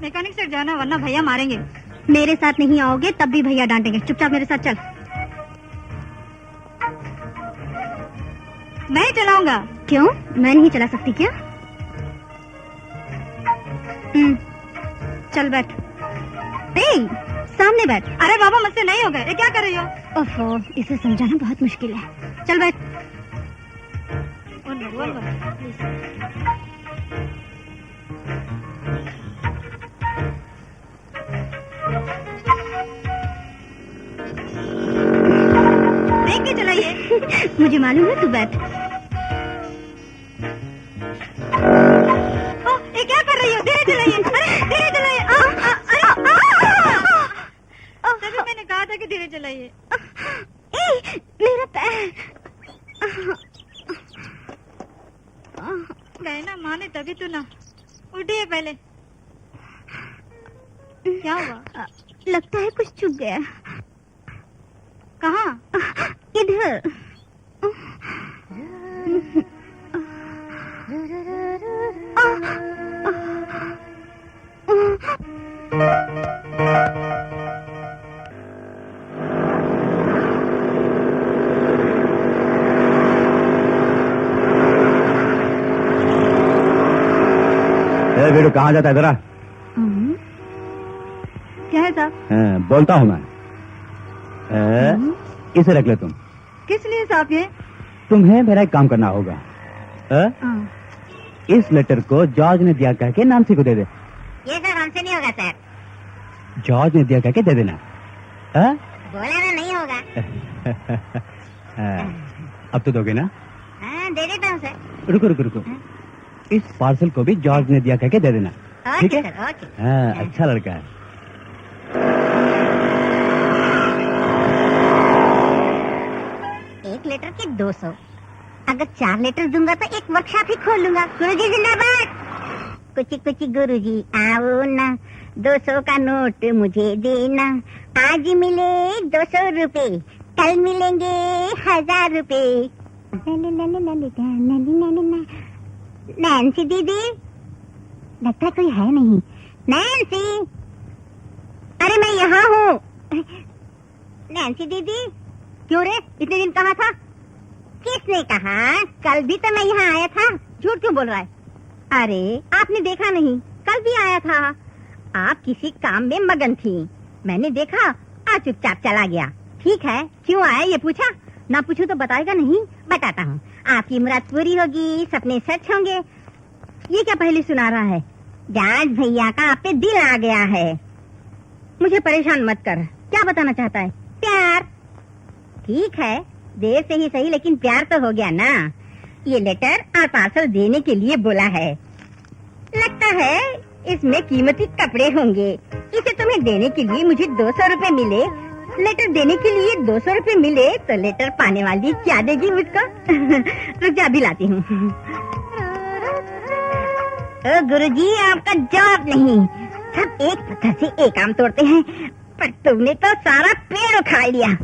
मैकेनिक से जाना वरना भैया मारेंगे। मेरे साथ नहीं आओगे तब भी भैया डांटेंगे। चुपचाप मेरे साथ चल। मैं ही चलाऊंगा। क्यों, मैं नहीं चला सकती क्या? चल बैठ। सामने बैठ। अरे बाबा मुझसे नहीं होगा, ये क्या कर रही हो? ओफो, इसे समझाना बहुत मुश्किल है। चल बैठ। देख के चलाइए। मुझे मालूम है, तू बैठ। ये क्या कर रही हो? धीरे चलाइए। अरे धीरे चलाइए। तभी मैंने कहा था कि धीरे चलाइए। मेरा पैर। गए ना माने तभी तो ना। उठिए पहले। क्या हुआ? लगता है कुछ चुभ गया। कहाँ? इधर। बेटू कहाँ जाता है जरा? क्या है साहब? बोलता हूँ मैं। इसे रख ले तुम। किस लिए साहब ये? तुम्हें मेरा एक काम करना होगा। इस लेटर को जॉर्ज ने दिया कह के नानसी को दे दे। ये सर हमसे नहीं होगा सर। जॉर्ज ने दिया कह के दे देना। बोला ना नहीं होगा। अब तो दोगे ना? हाँ, दे देता हूँ सर। रुको रुको रुको, इस पार्सल को भी जॉर्ज ने दिया कह के दे देना। ठीक है सर, ओके। हाँ, अच्छा लड़का है। एक लेटर के 200, अगर 4 लेटर दूंगा तो एक वर्कशॉप ही खोल लूंगा। गुरुजी जिंदाबाद। कुछ गुरुजी आओ ना, 200 का नोट मुझे देना। आज मिले 200 रुपए, कल मिलेंगे 1000 रुपए। नैन्सी दीदी, लगता है कोई है नहीं। नैन्सी, अरे मैं यहाँ हूँ। नैन्सी दीदी, क्यों रे, इतने दिन कहाँ था? किसने कहा? कल भी तो मैं यहाँ आया था। झूठ क्यों बोल रहा है? अरे आपने देखा नहीं, कल भी आया था। आप किसी काम में मगन थी, मैंने देखा, आज चुपचाप चला गया। ठीक है, क्यों आया ये पूछा? ना पूछूं तो बताएगा नहीं? बताता हूँ। आपकी मुराद पूरी होगी, सपने सच होंगे। ये क्या पहले सुना रहा है? जाज भैया का आप पे दिल आ गया है। मुझे परेशान मत कर। क्या बताना चाहता है? प्यार। ठीक है, देर से ही सही, लेकिन प्यार तो हो गया ना। ये लेटर और पार्सल देने के लिए बोला है। लगता है इसमें कीमती कपड़े होंगे। इसे तुम्हें देने के लिए मुझे 200 रुपए मिले, लेटर देने के लिए 200 रुपए मिले, तो लेटर पाने वाली क्या देगी मुझको? रुक जा, अभी लाती हूँ। गुरुजी, आपका जवाब नहीं। सब एक पत्थर से एक आम तोड़ते हैं, पर तुमने तो सारा पेड़ उखाड़ लिया।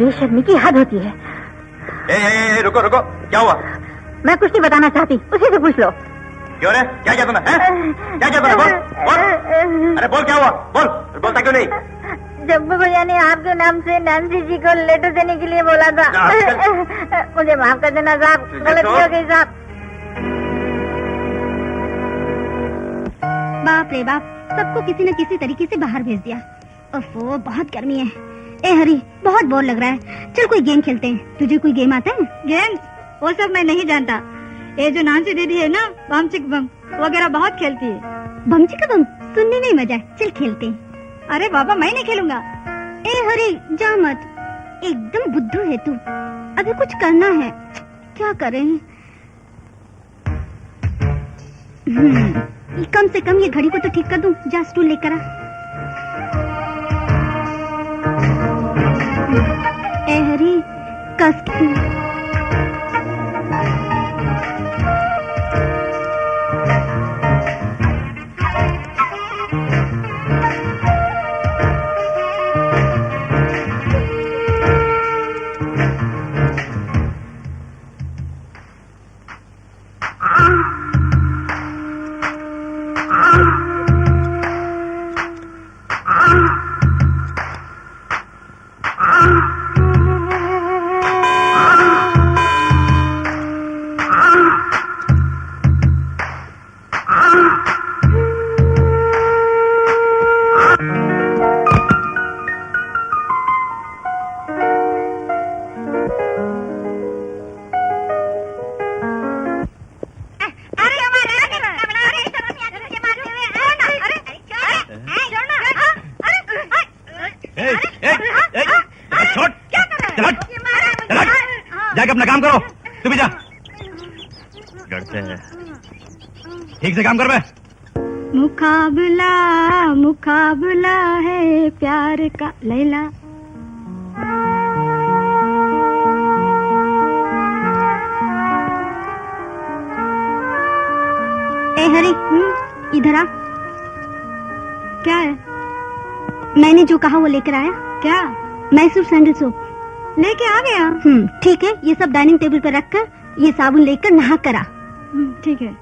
बेशर्मी की हद होती है। रुको रुको, क्या हुआ? मैं कुछ नहीं बताना चाहती, उसी से पूछ लो। क्यों रे, क्या तूने? क्या तूने? बोल बोल, अरे बोल, क्या हुआ? बोल, बोलता क्यों नहीं? शब्बू भैया ने आपके नाम से नैन्सी जी को लेटर देने के लिए बोला था। मुझे माफ कर देना साहब, गलती हो गई साहब। बाप रे बाप, सबको किसी न किसी तरीके से बाहर भेज दिया। ओफो, बहुत गर्मी है। ए हरी, बहुत बोर लग रहा है, चल कोई गेम खेलते हैं। तुझे कोई गेम आता है? गेम्स वो सब मैं नहीं जानता। ये जो नानसी दीदी है ना, बम चिक बम वगैरह बहुत खेलती है। बम चिका बम सुनने में मजा है, चल खेलते हैं। अरे बाबा, मैं नहीं खेलूंगा। ए हरी, जा मत, एकदम बुद्धू है तू। अभी कुछ करना है, क्या करें? कम से कम ये घड़ी को तो ठीक कर दूं। जा स्टूल लेकर आ। ए हरी, कस के जाके अपना काम करो। तू भी जा, डरते हैं। ठीक से काम कर बे। मुकाबला मुकाबला है प्यार का लैला। ए हरी, इधर आ। क्या है? मैंने जो कहा वो लेकर आया। क्या? मैसूर सैंडल सोप लेके आ गया। ठीक है, ये सब डाइनिंग टेबल पर रखकर ये साबुन लेकर नहा कर आ। ठीक है।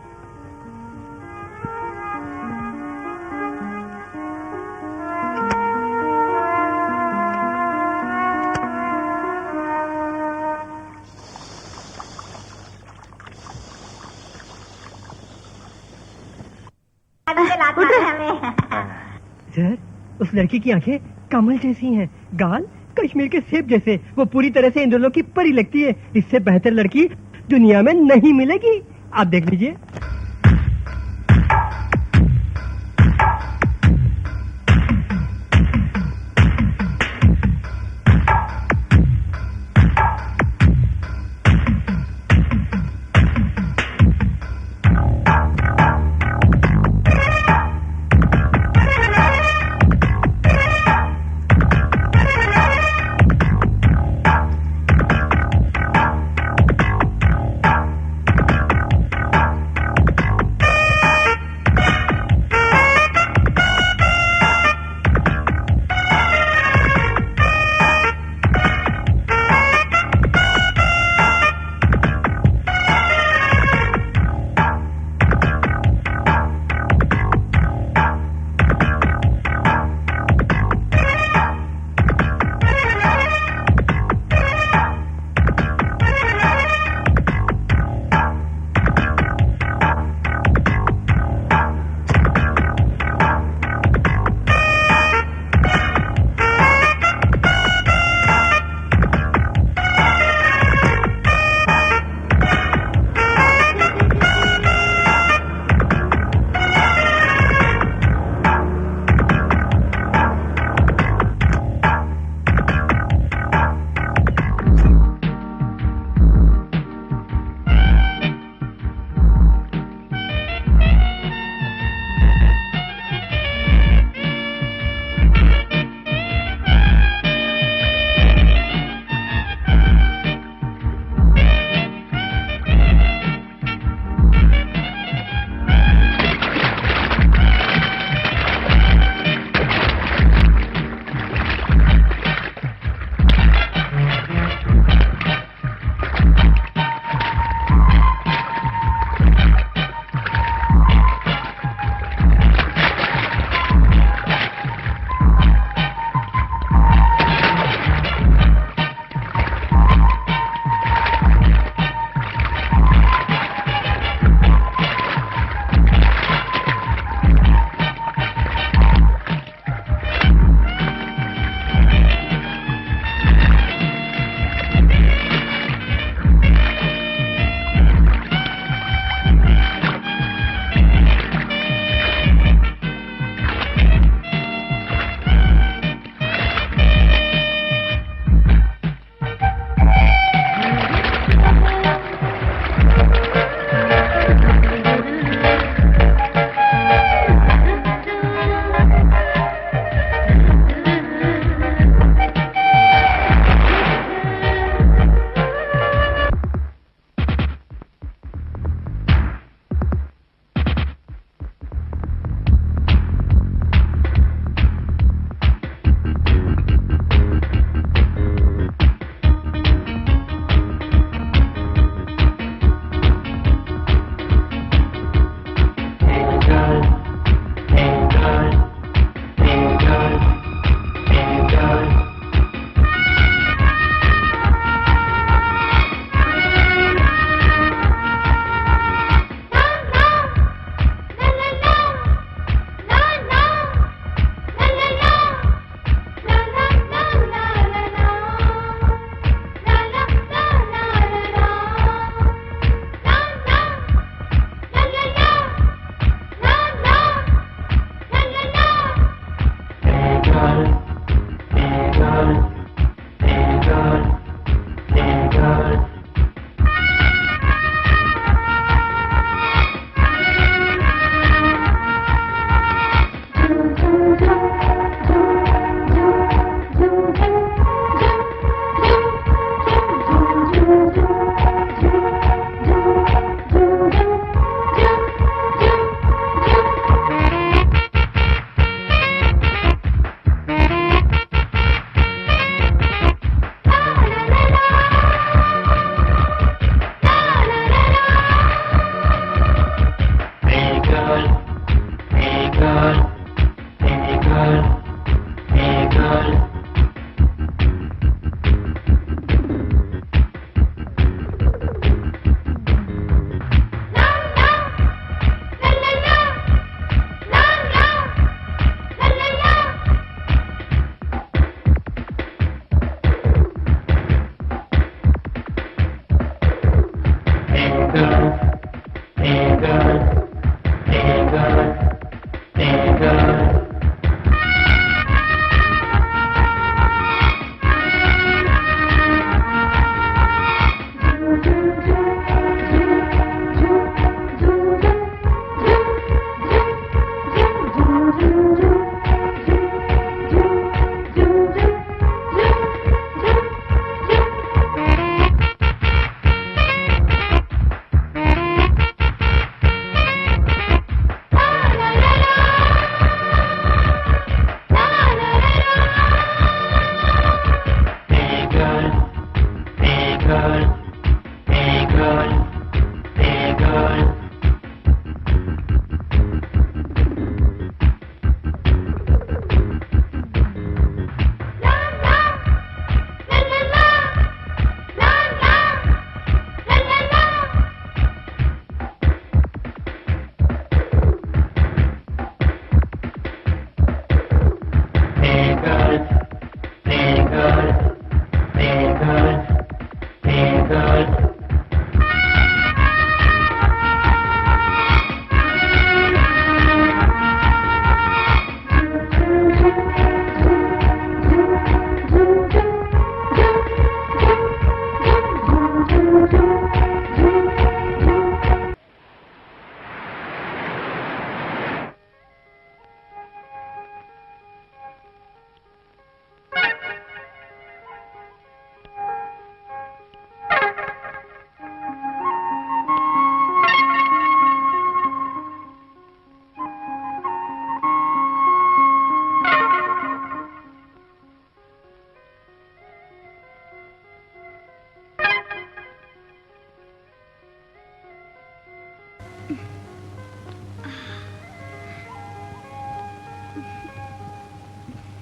सर, उस लड़की की आंखें कमल जैसी हैं, गाल कश्मीर के सेब जैसे। वो पूरी तरह से इंद्रलोक की परी लगती है। इससे बेहतर लड़की दुनिया में नहीं मिलेगी। आप देख लीजिए।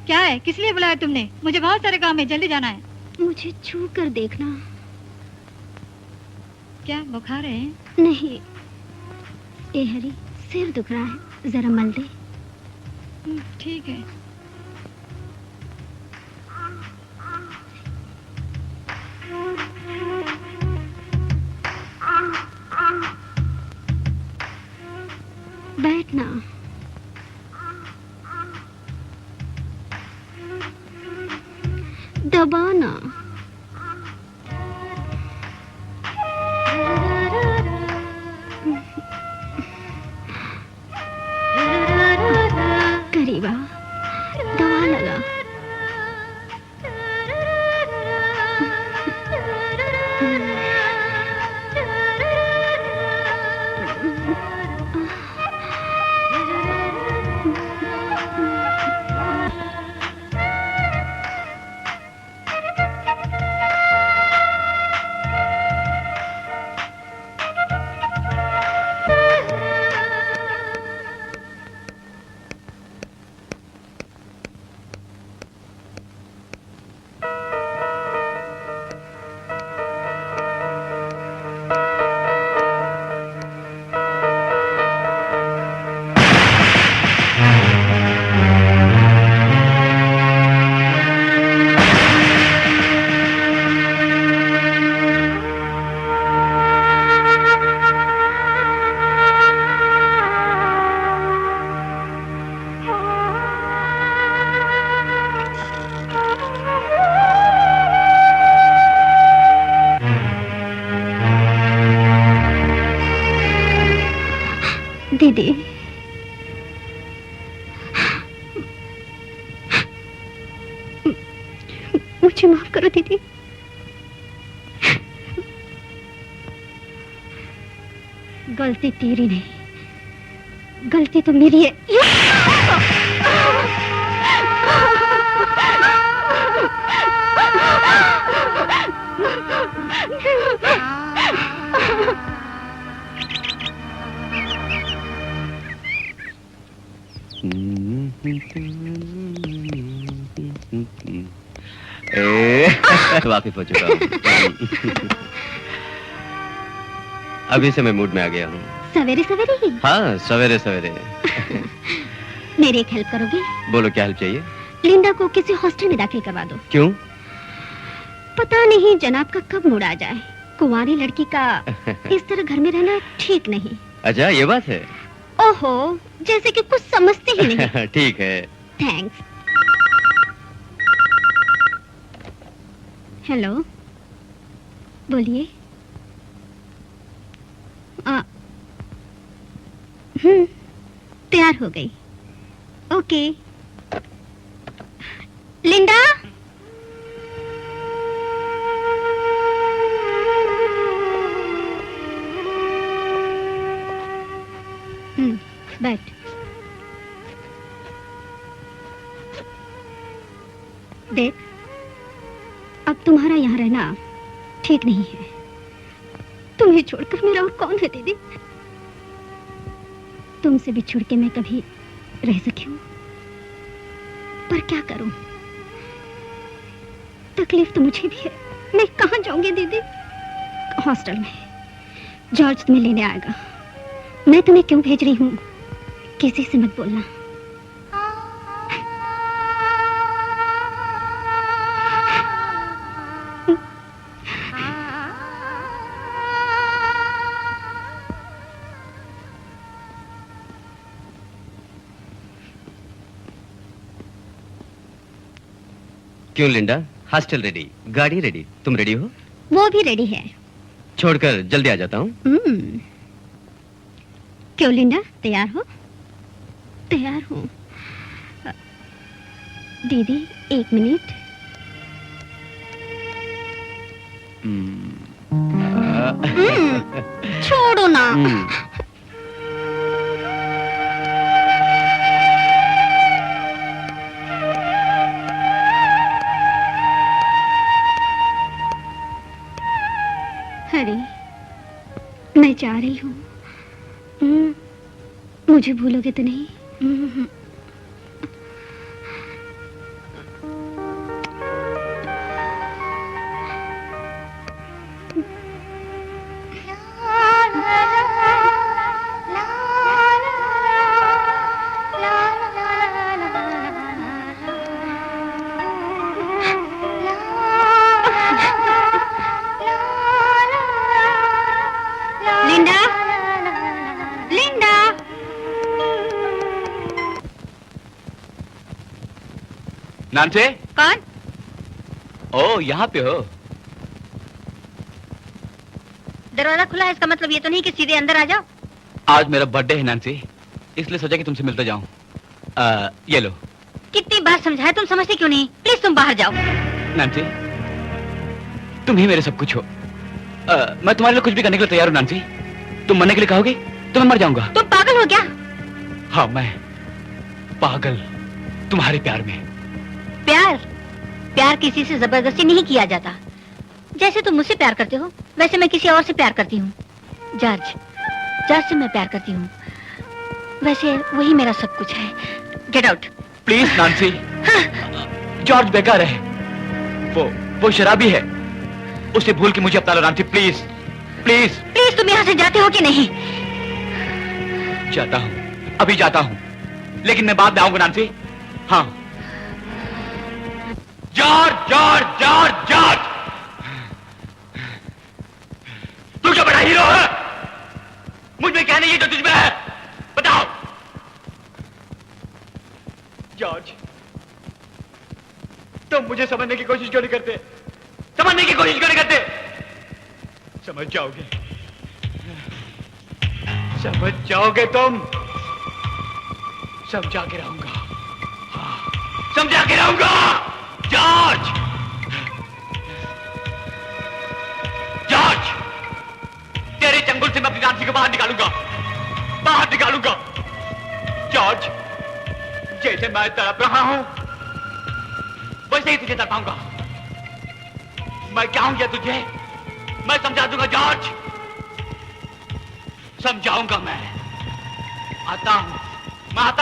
क्या है, किस लिए बुलाया तुमने? मुझे बहुत सारे काम है, जल्दी जाना है। मुझे छू कर देखना। क्या बुखार है? नहीं, ए हरी, सिर दुख रहा है, जरा मल दे। ठीक है। बैठना। दबाना। करीबा, दवा लगा। दीदी, मुझे माफ करो दीदी। गलती तेरी नहीं, गलती तो मेरी है। वाकिफ हो चुका हूँ। अभी से मैं मूड में आ गया हूँ। सवेरे सवेरे ही? हाँ, सवेरे सवेरे। मेरी एक हेल्प करोगे? बोलो, क्या हेल्प चाहिए? लिंडा को किसी हॉस्टल में दाखिल करवा दो। क्यों? पता नहीं जनाब का कब मूड आ जाए। कुंवारी लड़की का इस तरह घर में रहना ठीक नहीं। अच्छा, ये बात है। ओहो, जैसे कि कुछ समझते ही नहीं। ठीक है। थैंक्स। हेलो, बोलिए। तैयार हो गई। ओके। लिंडा, बैठ। देख, अब तुम्हारा यहाँ रहना ठीक नहीं है। तुम्हें छोड़कर मेरा और कौन है दीदी? तुमसे बिछुड़ के मैं कभी रह सकी हूँ, पर क्या करूं? तकलीफ तो मुझे भी है। मैं कहाँ जाऊंगी दीदी? हॉस्टल में जॉर्ज तुम्हें लेने आएगा। मैं तुम्हें क्यों भेज रही हूँ किसी से मत बोलना। क्यों लिंडा? हॉस्टल रेडी, गाड़ी रेडी, तुम रेडी हो? वो भी रेडी है। छोड़कर जल्दी आ जाता हूँ। क्यों लिंडा, तैयार हो? तैयार हूँ। दीदी, 1 मिनट। छोड़ो ना। हरी, मैं जा रही हूँ। मुझे भूलोगे तो नहीं? नानसे? कौन? ओ, यहाँ पे हो? दरवाजा खुला है, इसका मतलब ये तो नहीं कि सीधे अंदर आ जाओ। आज मेरा बर्थडे है नानसी, इसलिए सोचा कि तुमसे मिलते जाऊं। ये लो। कितनी बार समझाया, तुम समझते क्यों नहीं? प्लीज तुम बाहर जाओ। नानसी, तुम ही मेरे सब कुछ हो। मैं तुम्हारे लिए कुछ भी करने के लिए तैयार हूँ नानसी। तुम मरने के लिए कहोगे तो मैं मर जाऊंगा। तुम पागल हो क्या? हाँ, मैं पागल तुम्हारे प्यार में। प्यार? प्यार किसी से जबरदस्ती नहीं किया जाता। जैसे तुम मुझसे प्यार करते हो, वैसे मैं किसी और से प्यार करती हूँ। जॉर्ज से मैं प्यार करती हूँ। वैसे वही मेरा सब कुछ है। Get out. प्लीज नानसी। जॉर्ज बेकार है। वो शराबी है। उसे भूल के मुझे अपना लो नानसी, प्लीज प्लीज। प्लीज तुम यहाँ से जाते हो कि नहीं? जाता हूँ, अभी जाता हूँ, लेकिन मैं बाद में आऊंगा नानसी। हाँ। जॉर्ज, तू क्या बड़ा हीरो है? मुझ में क्या नहीं है जो तुझ में है? बताओ। जॉर्ज, तुम मुझे समझने की कोशिश क्यों नहीं करते? समझने की कोशिश क्यों नहीं करते? समझ जाओगे तुम। समझा के रहूंगा। हाँ, समझा के रहूंगा। जॉर्ज, तेरे चंगुल से मैं अपनी नानसी को बाहर निकालूंगा। जॉर्ज, जैसे मैं तड़प रहा हूं, वैसे ही तुझे तड़पाऊंगा। मैं क्या हूं तुझे? मैं समझा दूंगा जॉर्ज, समझाऊंगा मैं। आता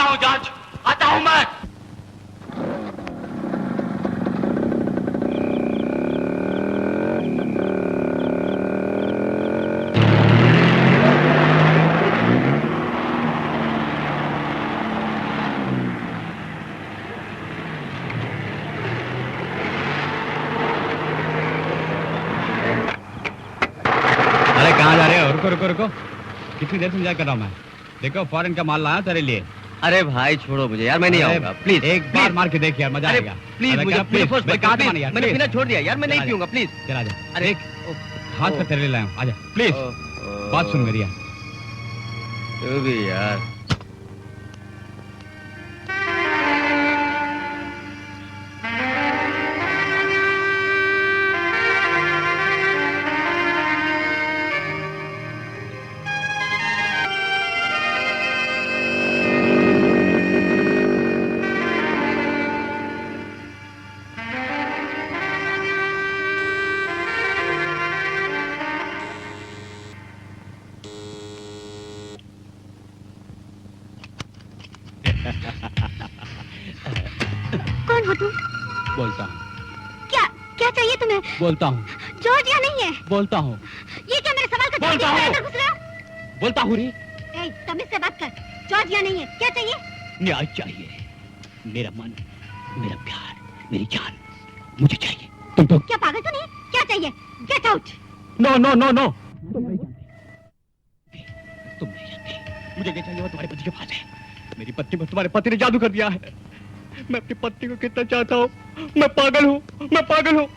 हूं जॉर्ज, आता हूं मैं। रुको रुको रुको, कितनी देर से इंतजार कर रहा हूँ मैं। देखो फॉरेन का माल लाया तेरे लिए। अरे भाई छोड़ो मुझे यार, मैं नहीं आऊंगा प्लीज। एक बार मार के देख यार, मजा आएगा। प्लीज मुझे प्लीज मैंने पीना छोड़ दिया यार, मैं नहीं पीऊंगा प्लीज। चला जा। अरे हाथ पर तेरे लिए लाया हूँ, आजा प्लीज। बात सुन मेरी यार। तू भी यार। कौन हो तुम? बोलता हूँ। क्या क्या चाहिए तुम्हें? बोलता हूँ। जॉर्जिया नहीं है। बोलता हूँ। ये क्या मेरे सवाल का जवाब बोलता हूँ। देकर घुस रहे हो? बोलता हूँ री। तमीज से बात कर। जॉर्जिया नहीं है, क्या चाहिए? न्याय चाहिए। मेरा मन, मेरा प्यार, मेरी जान मुझे चाहिए। तुम तो क्या पागल तो नहीं? क्या चाहिए? Get out. No no no no, तुम नहीं जानते, तुम नहीं जानते। मुझे क्या चाहिए वो तुम्हारे पति के पास है। मेरी पत्नी पर तुम्हारे पति ने जादू कर दिया है। मैं अपनी पत्नी को कितना चाहता हूँ। मैं पागल हूँ, मैं पागल हूँ।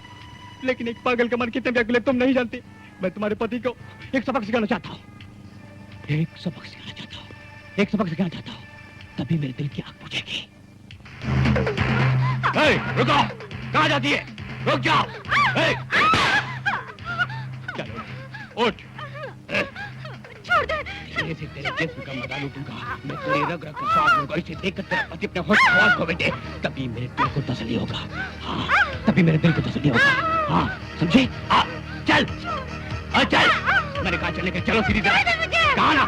लेकिन एक पागल का मन कितने व्याकुल है तुम नहीं जानते। मैं तुम्हारे पति को एक सबक सिखाना चाहता हूँ, एक सबक सिखाना चाहता हूँ, एक सबक सिखाना चाहता हूँ। तभी मेरे दिल की आग बुझेगी। रुको, कहाँ जाती है? रुक जाओ। चलो उठ। छोड़ दे। तेरे से तेरे जिस्म का मजा लूटूंगा। मैं तेरे रग रग का स्वाद लूंगा। इसे देखकर तेरा पति अपने होश खवास खो बैठे, तभी मेरे दिल को तसल्ली होगा। हाँ, तभी मेरे दिल को तसल्ली होगा। हाँ, समझी? चल, चल। मैंने कहा चलने के, चलो सीधी तरह। कहा ना?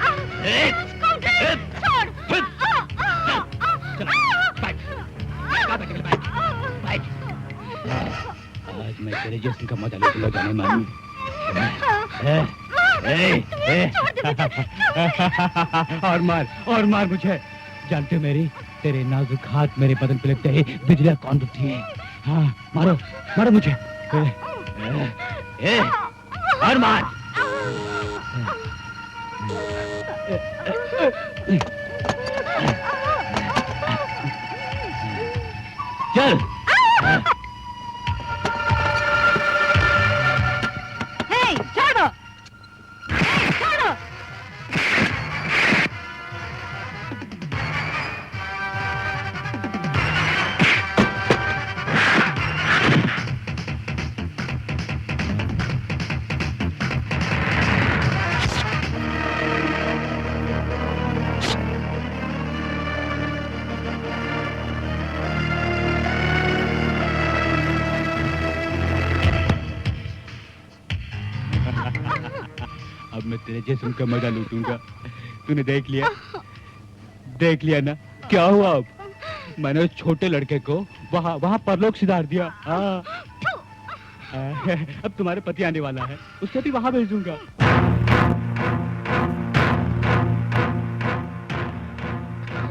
आज मैं तेरे जिस्म का मजा लूटूंगा जाने मानू। और मार मुझे। जानते हो मेरी, तेरे नाजुक हाथ मेरे बदन पे लगते ही बिजलियां कौन उठती है। हाँ, मारो मारो मुझे। और मार। चल। छोड़ो, छोड़ो। अब मैं तेरे जिस्म का मजा लूटूंगा। तूने देख लिया ना क्या हुआ? अब मैंने उस छोटे लड़के को वहाँ परलोक सिधार दिया। अब तुम्हारे पति आने वाला है, उससे भी वहां भेजूंगा।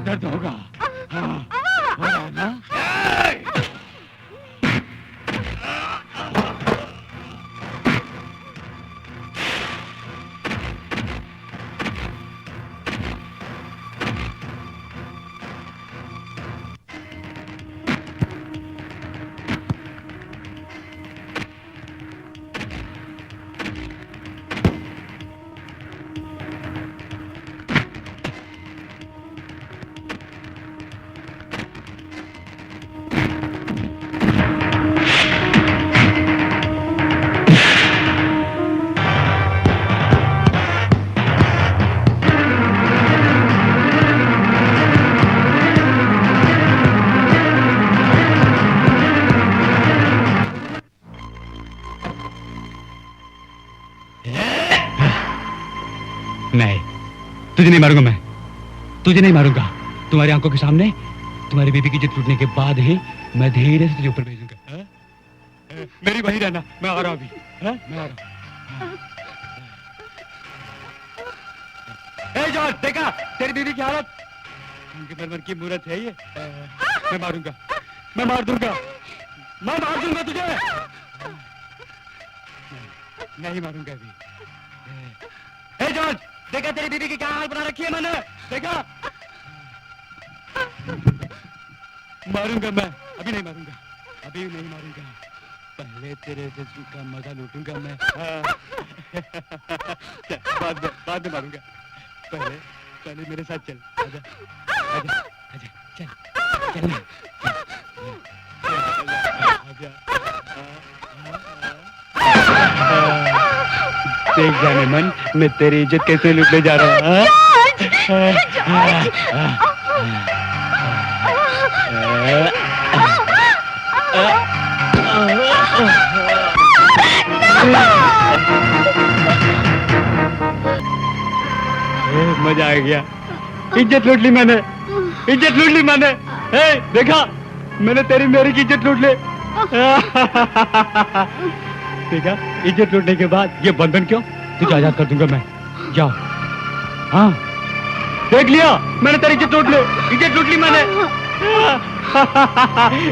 दर्द होगा। हाँ, हो रहा है ना? नहीं, तुझे नहीं मारूंगा। मैं तुझे नहीं मारूंगा। तुम्हारी आंखों के सामने तुम्हारी बीबी की जिद टूटने के बाद ही मैं धीरे से तुझे ऊपर भेजूंगा। मेरी वही रहना। मैं आ रहा अभी। मैं आ रहा। जॉर्ज, देखा तेरी बीबी की हालत? उनके मरमर की मूरत है ये। मैं मारूंगा, मैं मार दूंगा, मैं मार दूंगा तुझे। नहीं मारूंगा अभी। जॉर्ज, देखा तेरी बीवी की क्या हाल बना रखी है मैंने, देखा? मारूंगा मैं, अभी नहीं मारूंगा, अभी नहीं मारूंगा, पहले तेरे जिस्म का मजा लूटूंगा मैं। बाद में मारूंगा, पहले मेरे साथ चल, आजा, आजा, आजा, चल, चल ना, आजा, देख जाने मन, मैं तेरी इज्जत कैसे लूटने जा रहा हूँ। मजा आ गया, इज्जत लूट ली मैंने, इज्जत लूट ली मैंने। देखा, मैंने तेरी मेरी की इज्जत लूट ली। देखा, इज्जत लूटने के बाद ये बंधन क्यों? तुझे आजाद कर दूंगा मैं, जाओ। हाँ, देख लिया, मैंने तेरी इज्जत लूट ली, इज्जत लूट ली मैंने।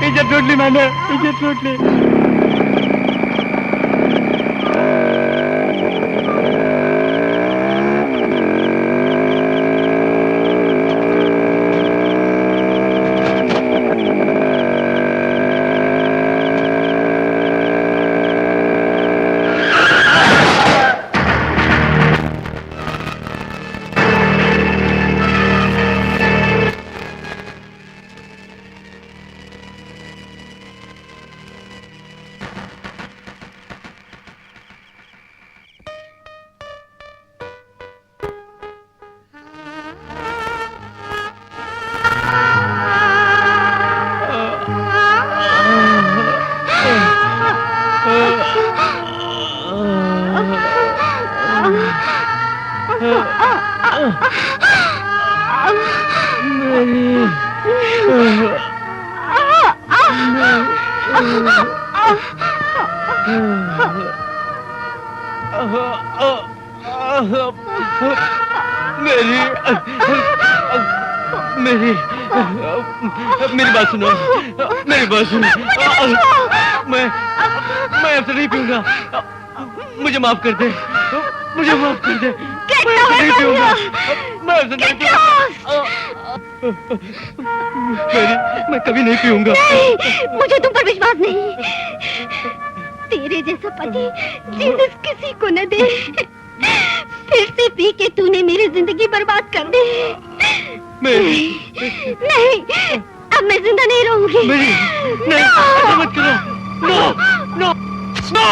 इज्जत लूट ली मैंने, इज्जत लूट ली। मेरी बात सुनो, मेरी बात सुनो। मैं आपसे नहीं पीऊंगा, मुझे माफ कर दे, मुझे माफ कर दे। मैं आपसे नहीं पीऊंगा, मैं आपसे नहीं पीऊंगा, मैं कभी नहीं पीऊंगा। मुझे तुम पर विश्वास नहीं। तेरे जैसा पति जीसस किसी को न दे। फिर से पी के तूने मेरी जिंदगी बर्बाद कर दी। नहीं, अब मैं जिंदा नहीं रहूंगी। नहीं, ऐसा मत करो। No, no, no.